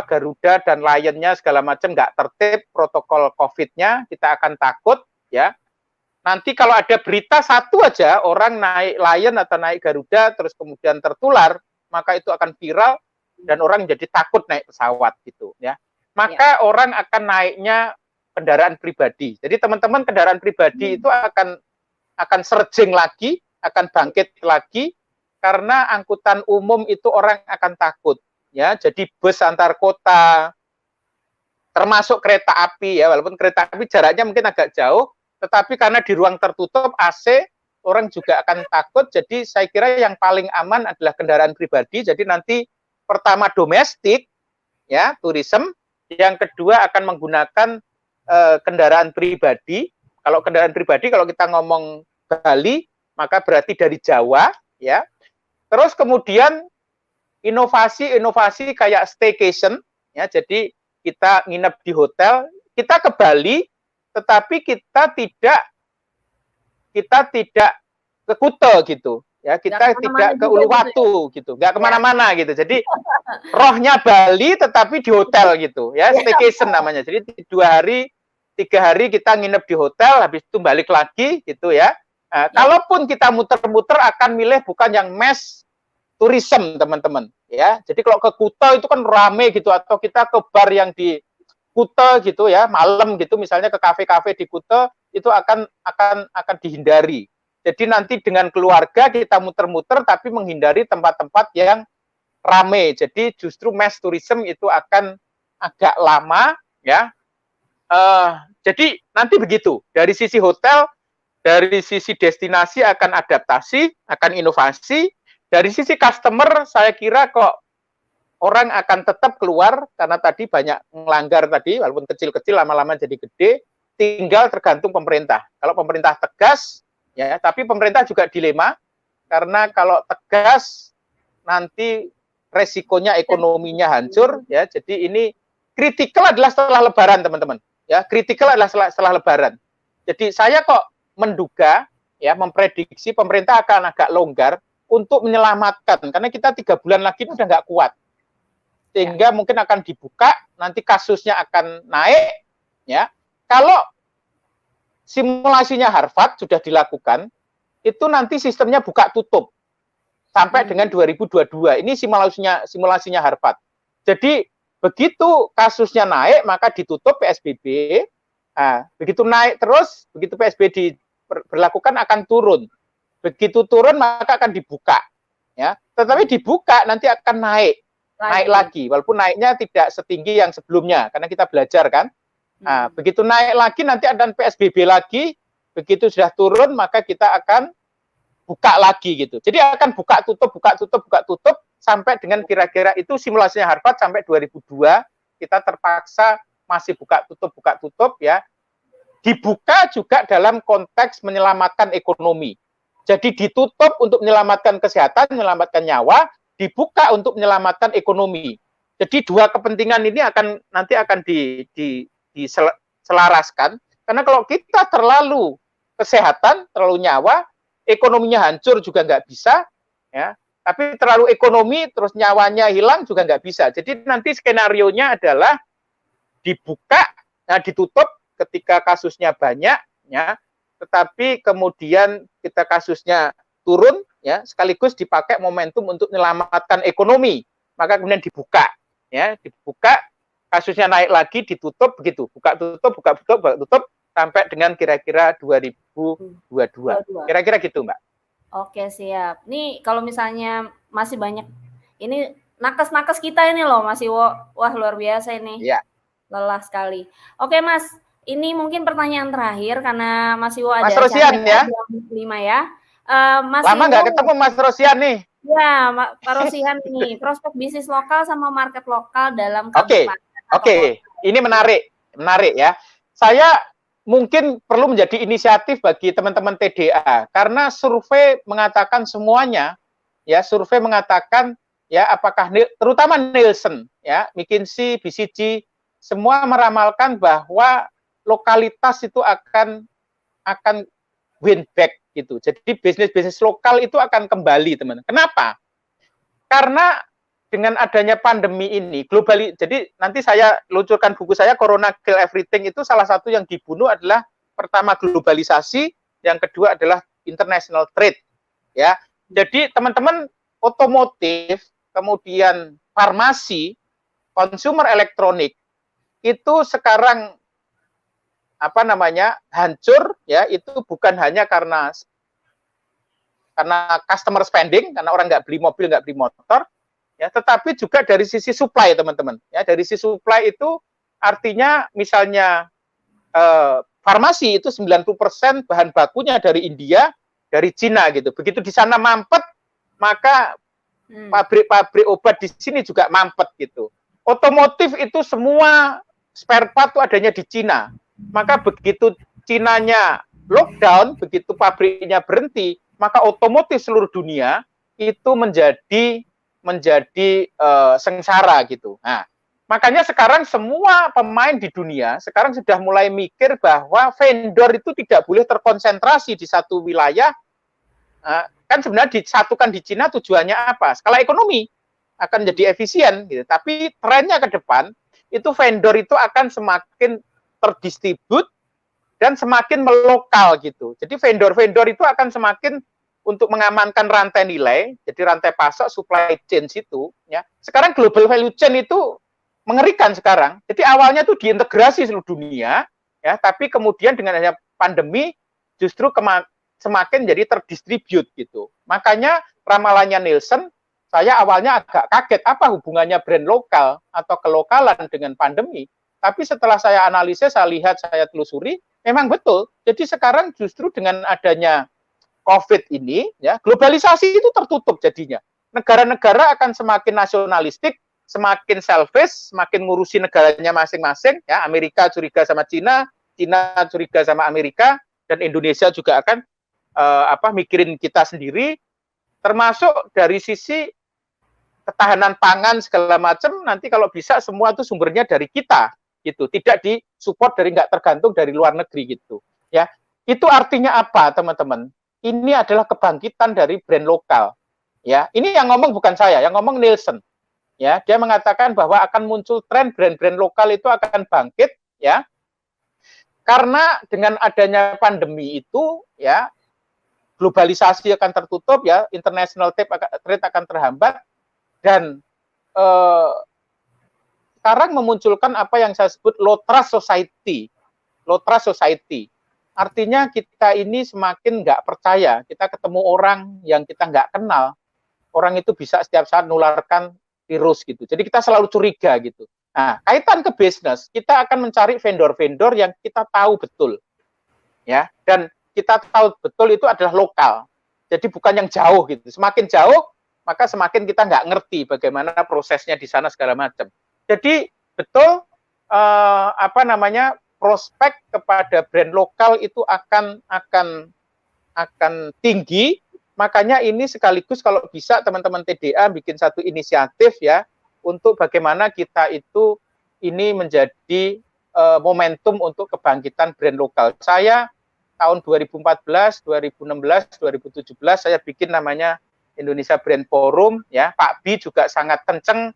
Garuda dan Lion-nya segala macam nggak tertib protokol COVID-nya, kita akan takut ya. Nanti kalau ada berita satu aja orang naik Lion atau naik Garuda terus kemudian tertular, maka itu akan viral dan orang jadi takut naik pesawat gitu ya. Maka orang akan naiknya kendaraan pribadi. Jadi teman-teman kendaraan pribadi itu akan surging lagi, akan bangkit lagi karena angkutan umum itu orang akan takut ya. Jadi bus antar kota, termasuk kereta api ya, walaupun kereta api jaraknya mungkin agak jauh, tetapi karena di ruang tertutup AC orang juga akan takut. Jadi saya kira yang paling aman adalah kendaraan pribadi. Jadi nanti pertama domestik ya, tourism. Yang kedua akan menggunakan kendaraan pribadi. Kalau kendaraan pribadi, kalau kita ngomong Bali, maka berarti dari Jawa, ya. Terus kemudian inovasi kayak staycation, ya. Jadi kita nginep di hotel, kita ke Bali, tetapi kita tidak ke Kuta gitu. Ya, kita tidak ke Uluwatu gitu, nggak kemana-mana gitu. Jadi rohnya Bali tetapi di hotel gitu, ya, staycation namanya. Jadi 2 hari, 3 hari kita nginep di hotel, habis itu balik lagi gitu ya. Kalaupun kita muter-muter akan milih bukan yang mass tourism teman-teman, ya. Jadi kalau ke Kuta itu kan rame gitu, atau kita ke bar yang di Kuta gitu ya, malam gitu, misalnya ke kafe-kafe di Kuta itu akan dihindari. Jadi nanti dengan keluarga kita muter-muter tapi menghindari tempat-tempat yang rame. Jadi justru mass tourism itu akan agak lama ya. Jadi nanti begitu. Dari sisi hotel, dari sisi destinasi akan adaptasi, akan inovasi. Dari sisi customer saya kira kok orang akan tetap keluar karena tadi banyak melanggar tadi, walaupun kecil-kecil lama-lama jadi gede. Tinggal tergantung pemerintah. Kalau pemerintah tegas, ya, tapi pemerintah juga dilema karena kalau tegas nanti resikonya ekonominya hancur ya. Jadi ini kritikal adalah setelah Lebaran teman-teman ya, kritikal adalah setelah Lebaran. Jadi saya kok menduga ya, memprediksi pemerintah akan agak longgar untuk menyelamatkan karena kita 3 bulan lagi udah nggak kuat sehingga mungkin akan dibuka, nanti kasusnya akan naik ya. Kalau simulasinya Harvard sudah dilakukan, itu nanti sistemnya buka tutup sampai dengan 2022. Ini simulasinya Harvard. Jadi begitu kasusnya naik maka ditutup PSBB. Begitu naik terus, begitu PSBB diberlakukan akan turun. Begitu turun maka akan dibuka. Ya, tetapi dibuka nanti akan naik lagi. Walaupun naiknya tidak setinggi yang sebelumnya, karena kita belajar kan. Begitu naik lagi nanti ada PSBB lagi, begitu sudah turun maka kita akan buka lagi gitu. Jadi akan buka tutup sampai dengan kira-kira itu simulasinya Harvard sampai 2002 kita terpaksa masih buka tutup ya. Dibuka juga dalam konteks menyelamatkan ekonomi. Jadi ditutup untuk menyelamatkan kesehatan, menyelamatkan nyawa, dibuka untuk menyelamatkan ekonomi. Jadi dua kepentingan ini nanti akan diselaraskan. Karena kalau kita terlalu kesehatan, terlalu nyawa, ekonominya hancur juga nggak bisa, ya. Tapi terlalu ekonomi terus nyawanya hilang juga nggak bisa. Jadi nanti skenarionya adalah dibuka, ditutup ketika kasusnya banyak, ya. Tetapi kemudian kita kasusnya turun, ya, sekaligus dipakai momentum untuk menyelamatkan ekonomi, maka kemudian dibuka, ya, dibuka, kasusnya naik lagi, ditutup begitu, buka tutup sampai dengan kira-kira 2022, kira-kira gitu, Mbak. Oke, siap. Nih kalau misalnya masih banyak, ini nakes-nakes kita ini loh Mas Iwo, wah luar biasa ini, ya. Lelah sekali. Oke Mas, ini mungkin pertanyaan terakhir karena Mas Iwo ada Mas Rosian ya, jam 5 ya. Mas lama nggak Iwo, ketemu Mas Rosian nih. Ya, Pak Rosihan nih, prospek bisnis lokal sama market lokal dalam kabupaten. Oke. Ini menarik ya. Saya mungkin perlu menjadi inisiatif bagi teman-teman TDA karena survei mengatakan semuanya, ya, survei mengatakan ya, apakah terutama Nielsen, ya, McKinsey, BCG, semua meramalkan bahwa lokalitas itu akan win back gitu. Jadi bisnis lokal itu akan kembali, teman. Kenapa? Karena dengan adanya pandemi ini, jadi nanti saya luncurkan buku saya, Corona Kill Everything, itu salah satu yang dibunuh adalah pertama globalisasi, yang kedua adalah international trade. Ya, jadi teman-teman otomotif, kemudian farmasi, consumer elektronik, itu sekarang hancur, ya, itu bukan hanya karena customer spending, karena orang nggak beli mobil, nggak beli motor, ya, tetapi juga dari sisi supply, teman-teman. Ya, dari sisi supply itu artinya misalnya farmasi itu 90% bahan bakunya dari India, dari Cina gitu. Begitu di sana mampet, maka pabrik-pabrik obat di sini juga mampet gitu. Otomotif itu semua spare part itu adanya di Cina. Maka begitu Cinanya lockdown, begitu pabriknya berhenti, maka otomotif seluruh dunia itu menjadi sengsara gitu. Nah, makanya sekarang semua pemain di dunia sekarang sudah mulai mikir bahwa vendor itu tidak boleh terkonsentrasi di satu wilayah. Kan sebenarnya disatukan di Cina tujuannya apa? Skala ekonomi akan jadi efisien gitu. Tapi trennya ke depan itu vendor itu akan semakin terdistribut dan semakin melokal gitu. Jadi vendor-vendor itu akan semakin untuk mengamankan rantai nilai, jadi rantai pasok, supply chain itu, ya. Sekarang global value chain itu mengerikan sekarang. Jadi awalnya itu diintegrasi seluruh dunia, ya, tapi kemudian dengan adanya pandemi justru semakin jadi terdistribute gitu. Makanya ramalannya Nielsen, saya awalnya agak kaget apa hubungannya brand lokal atau kelokalan dengan pandemi. Tapi setelah saya analisis, saya lihat, saya telusuri, memang betul. Jadi sekarang justru dengan adanya COVID ini, ya, globalisasi itu tertutup jadinya. Negara-negara akan semakin nasionalistik, semakin selfish, semakin ngurusi negaranya masing-masing. Ya, Amerika curiga sama Cina, Cina curiga sama Amerika, dan Indonesia juga akan mikirin kita sendiri. Termasuk dari sisi ketahanan pangan segala macam. Nanti kalau bisa semua itu sumbernya dari kita, gitu. Tidak disupport nggak tergantung dari luar negeri gitu. Ya, itu artinya apa, teman-teman? Ini adalah kebangkitan dari brand lokal. Ya, ini yang ngomong bukan saya, yang ngomong Nielsen. Ya, dia mengatakan bahwa akan muncul tren brand-brand lokal itu akan bangkit, ya. Karena dengan adanya pandemi itu, ya, globalisasi akan tertutup, ya, international trade akan terhambat, dan sekarang memunculkan apa yang saya sebut low trust society. Low trust society. Artinya kita ini semakin nggak percaya, kita ketemu orang yang kita nggak kenal, orang itu bisa setiap saat menularkan virus gitu. Jadi kita selalu curiga gitu. Nah, kaitan ke bisnis, kita akan mencari vendor-vendor yang kita tahu betul, ya, dan kita tahu betul itu adalah lokal. Jadi bukan yang jauh gitu. Semakin jauh, maka semakin kita nggak ngerti bagaimana prosesnya di sana segala macam. Jadi betul prospek kepada brand lokal itu akan akan tinggi. Makanya ini sekaligus kalau bisa teman-teman TDA bikin satu inisiatif ya untuk bagaimana kita itu ini menjadi momentum untuk kebangkitan brand lokal. Saya tahun 2014, 2016, 2017 saya bikin namanya Indonesia Brand Forum ya. Pak Bi juga sangat kenceng,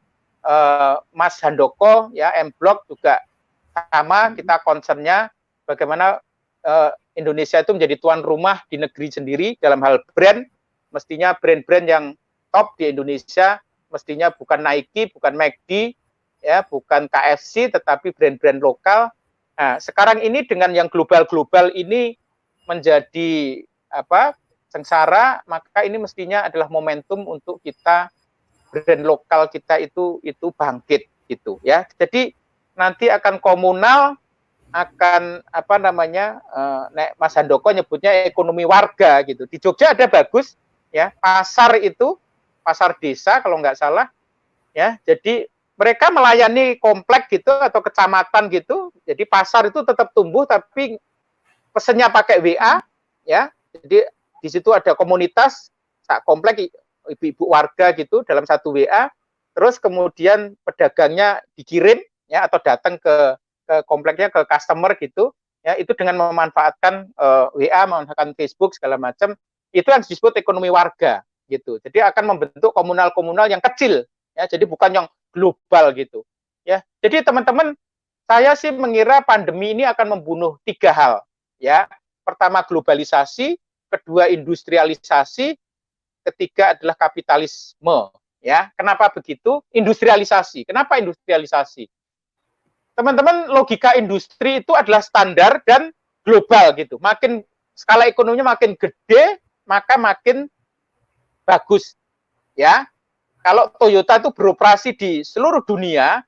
Mas Handoko ya, M-Block juga sama, kita concernnya bagaimana Indonesia itu menjadi tuan rumah di negeri sendiri dalam hal brand. Mestinya brand-brand yang top di Indonesia, mestinya bukan Nike, bukan McD, ya, bukan KFC, tetapi brand-brand lokal. Nah, sekarang ini dengan yang global-global ini menjadi sengsara, maka ini mestinya adalah momentum untuk kita brand lokal kita itu bangkit gitu ya. Jadi nanti akan komunal, akan Mas Handoko nyebutnya ekonomi warga gitu. Di Jogja ada bagus ya, pasar itu, pasar desa kalau nggak salah ya. Jadi mereka melayani komplek gitu atau kecamatan gitu. Jadi pasar itu tetap tumbuh tapi pesennya pakai WA ya. Jadi di situ ada komunitas komplek ibu-ibu warga gitu dalam satu WA. Terus kemudian pedagangnya dikirim ya atau datang ke kompleknya, ke customer gitu ya, itu dengan memanfaatkan WA, memanfaatkan Facebook segala macam, itu yang disebut ekonomi warga gitu. Jadi akan membentuk komunal-komunal yang kecil ya, jadi bukan yang global gitu ya. Jadi teman-teman, saya sih mengira pandemi ini akan membunuh 3 hal ya. Pertama globalisasi, kedua industrialisasi, ketiga adalah kapitalisme ya. Kenapa begitu? Industrialisasi. Kenapa industrialisasi? Teman-teman, logika industri itu adalah standar dan global gitu. Makin skala ekonominya makin gede, maka makin bagus. Ya. Kalau Toyota itu beroperasi di seluruh dunia,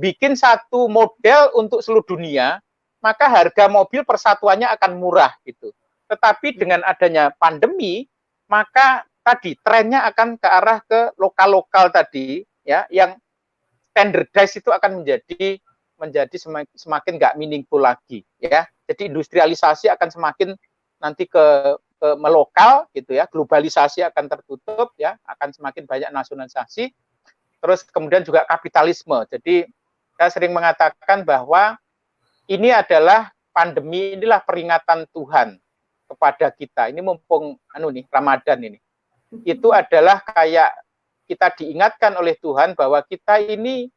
bikin satu model untuk seluruh dunia, maka harga mobil persatuannya akan murah gitu. Tetapi dengan adanya pandemi, maka tadi trennya akan ke arah ke lokal-lokal tadi, ya, yang standardized itu akan menjadi semakin nggak meaningful lagi ya. Jadi industrialisasi akan semakin nanti ke melokal gitu ya, globalisasi akan tertutup ya, akan semakin banyak nasionalisasi. Terus kemudian juga kapitalisme. Jadi saya sering mengatakan bahwa ini adalah pandemi, inilah peringatan Tuhan kepada kita. Ini mumpung Ramadan ini. Itu adalah kayak kita diingatkan oleh Tuhan bahwa kita ini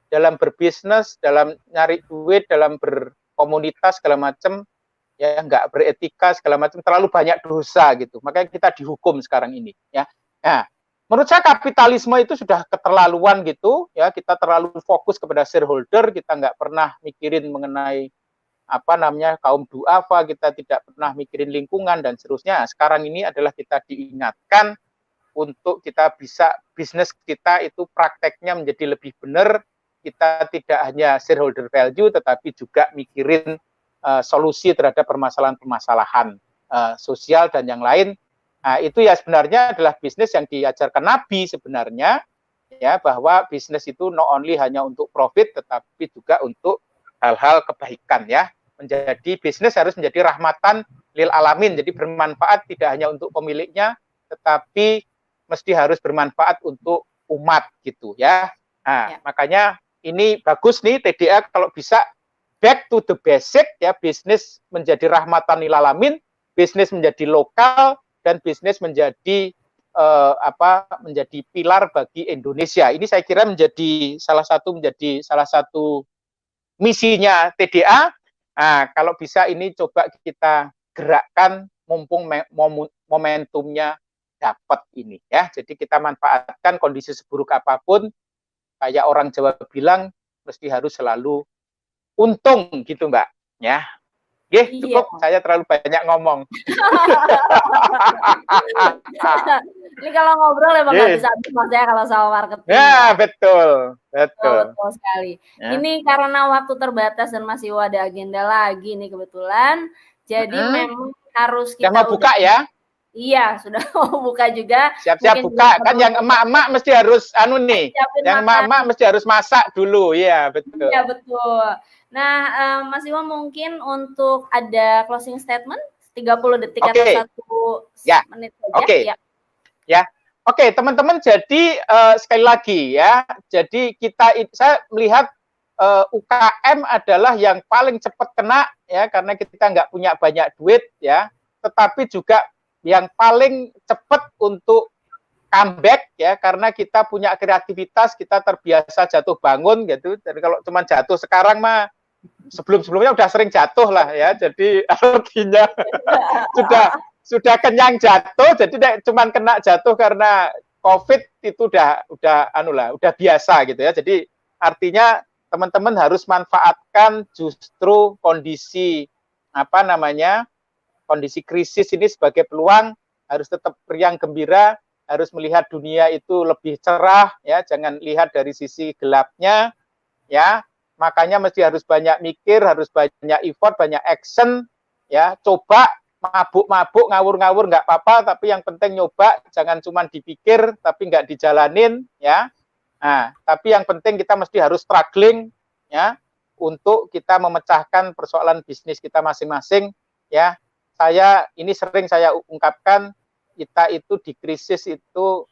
dalam berbisnis, dalam nyari duit, dalam berkomunitas segala macam, ya nggak beretika segala macam, terlalu banyak dosa gitu. Makanya kita dihukum sekarang ini, ya. Nah, menurut saya kapitalisme itu sudah keterlaluan gitu, ya. Kita terlalu fokus kepada shareholder, kita nggak pernah mikirin mengenai kaum duafa, kita tidak pernah mikirin lingkungan dan seterusnya. Sekarang ini adalah kita diingatkan untuk kita bisa bisnis kita itu prakteknya menjadi lebih benar. Kita tidak hanya shareholder value, tetapi juga mikirin solusi terhadap permasalahan-permasalahan sosial dan yang lain. Nah, itu ya sebenarnya adalah bisnis yang diajarkan Nabi sebenarnya, ya, bahwa bisnis itu not only hanya untuk profit, tetapi juga untuk hal-hal kebaikan ya. Menjadi bisnis harus menjadi rahmatan lil alamin, jadi bermanfaat tidak hanya untuk pemiliknya, tetapi mesti harus bermanfaat untuk umat gitu ya. Nah, makanya ini bagus nih TDA kalau bisa back to the basic ya, bisnis menjadi rahmatan lil alamin, bisnis menjadi lokal, dan bisnis menjadi menjadi pilar bagi Indonesia. Ini saya kira menjadi salah satu misinya TDA. Nah, kalau bisa ini coba kita gerakkan mumpung momentumnya dapat ini ya. Jadi kita manfaatkan kondisi seburuk apapun. Kayak orang Jawa bilang, mesti harus selalu untung gitu Mbak. Ya, cukup. Saya terlalu banyak ngomong. Ini kalau ngobrol emang nggak bisa habis Mas ya kalau soal marketing. Ya, betul. Betul sekali. Ya. Ini karena waktu terbatas dan masih ada agenda lagi nih kebetulan. Jadi memang harus kita mau buka ya. Iya, sudah mau buka juga. Siap-siap buka. Kan yang emak-emak mesti harus yang emak-emak mesti harus masak dulu. Iya, betul. Iya, betul. Nah, Mas Iwan mungkin untuk ada closing statement 30 detik Oke. atau 1 Ya. menit saja. Oke. Ya. Ya. Oke, teman-teman, jadi sekali lagi ya. Jadi saya melihat UKM adalah yang paling cepat kena ya, karena kita nggak punya banyak duit ya. Tetapi juga yang paling cepat untuk comeback ya, karena kita punya kreativitas, kita terbiasa jatuh bangun gitu. Jadi kalau cuma jatuh sekarang mah sebelum-sebelumnya udah sering jatuh lah ya. Jadi artinya sudah kenyang jatuh, jadi cuma kena jatuh karena COVID itu udah biasa gitu ya. Jadi artinya teman-teman harus manfaatkan justru kondisi kondisi krisis ini sebagai peluang, harus tetap riang gembira, harus melihat dunia itu lebih cerah ya, jangan lihat dari sisi gelapnya ya. Makanya mesti harus banyak mikir, harus banyak effort, banyak action ya. Coba mabuk-mabuk, ngawur-ngawur nggak apa-apa, tapi yang penting nyoba, jangan cuma dipikir tapi nggak dijalanin ya. Nah, tapi yang penting kita mesti harus struggling ya untuk kita memecahkan persoalan bisnis kita masing-masing ya. Ini sering saya ungkapkan, kita itu di krisis itu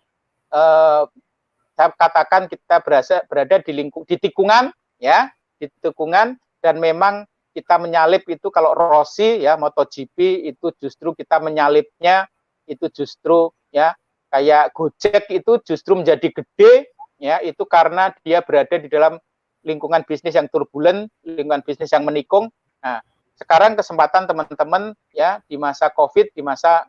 saya katakan kita berada di tikungan ya, di tikungan, dan memang kita menyalip itu kalau Rossi ya, MotoGP itu justru kita menyalipnya itu justru ya kayak Gojek itu justru menjadi gede ya, itu karena dia berada di dalam lingkungan bisnis yang turbulen, lingkungan bisnis yang menikung. Nah, sekarang kesempatan teman-teman ya di masa COVID, di masa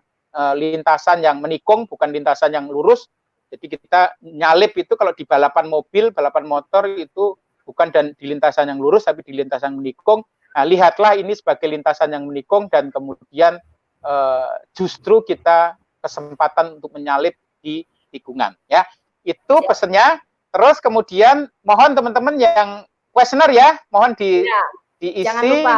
lintasan yang menikung, bukan lintasan yang lurus. Jadi kita nyalip itu kalau di balapan mobil, balapan motor itu bukan di lintasan yang lurus, tapi di lintasan yang menikung. Nah, lihatlah ini sebagai lintasan yang menikung, dan kemudian justru kita kesempatan untuk menyalip di tikungan ya. Itu pesannya. Terus kemudian mohon teman-teman yang questioner ya, mohon diisi. Jangan lupa.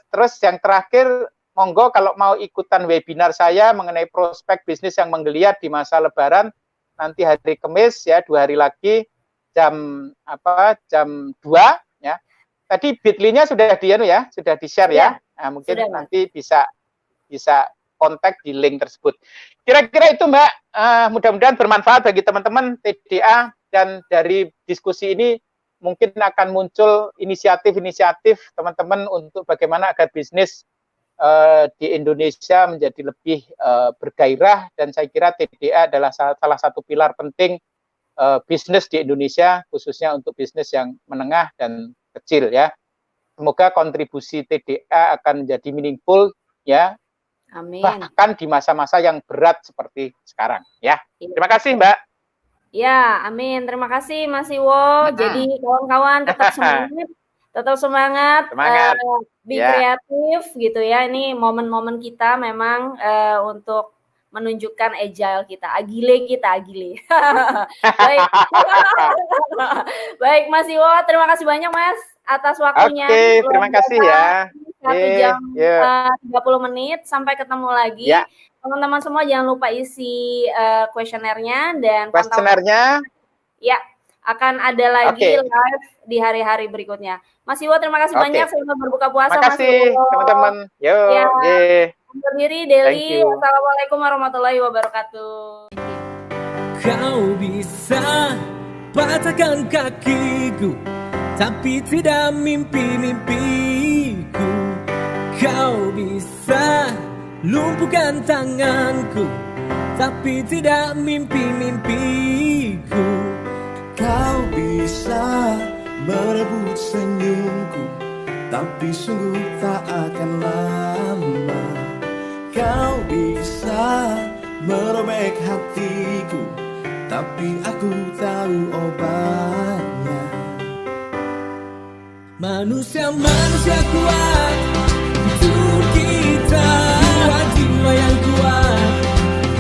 Terus yang terakhir, monggo kalau mau ikutan webinar saya mengenai prospek bisnis yang menggeliat di masa Lebaran nanti hari Kamis ya, 2 hari lagi jam 2 ya. Tadi Bitly-nya sudah sudah di-share ya. Nah, mungkin sudah, nanti bisa kontak di link tersebut. Kira-kira itu Mbak, mudah-mudahan bermanfaat bagi teman-teman TDA, dan dari diskusi ini mungkin akan muncul inisiatif-inisiatif teman-teman untuk bagaimana agar bisnis di Indonesia menjadi lebih bergairah, dan saya kira TDA adalah salah satu pilar penting bisnis di Indonesia, khususnya untuk bisnis yang menengah dan kecil ya. Semoga kontribusi TDA akan menjadi meaningful ya. Amin. Bahkan di masa-masa yang berat seperti sekarang ya. Terima kasih Mbak. Ya, amin. Terima kasih Mas Iwo. Jadi kawan-kawan tetap semangat, be kreatif gitu ya. Ini momen-momen kita memang untuk menunjukkan agile kita, agile. Baik. Baik Mas Iwo, terima kasih banyak Mas atas waktunya. Oke, terima kasih ya. 1 jam 30 menit. Sampai ketemu lagi. Teman-teman semua jangan lupa isi kuesionernya, dan kuesionernya ya akan ada lagi live di hari-hari berikutnya. Mas Iwo, terima kasih banyak. Selamat berbuka puasa Mas Iwo. Terima kasih teman-teman. Undur diri, Deli. Assalamualaikum warahmatullahi wabarakatuh. Kau bisa patahkan kakiku, tapi tidak mimpi-mimpiku. Kau bisa lumpuhkan tanganku, tapi tidak mimpi-mimpiku. Kau bisa merebut senyumku, tapi sungguh tak akan lama. Kau bisa merobek hatiku, tapi aku tahu obatnya. Manusia kuat, itu kita. Jiwa yang kuat,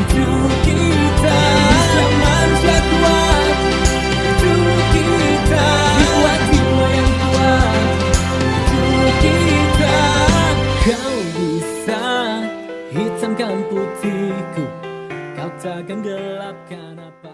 itu kita. Manusia kuat, itu kita. Jiwa yang kuat, itu kita. Kau bisa hitamkan putihku, kau takkan gelapkan apa.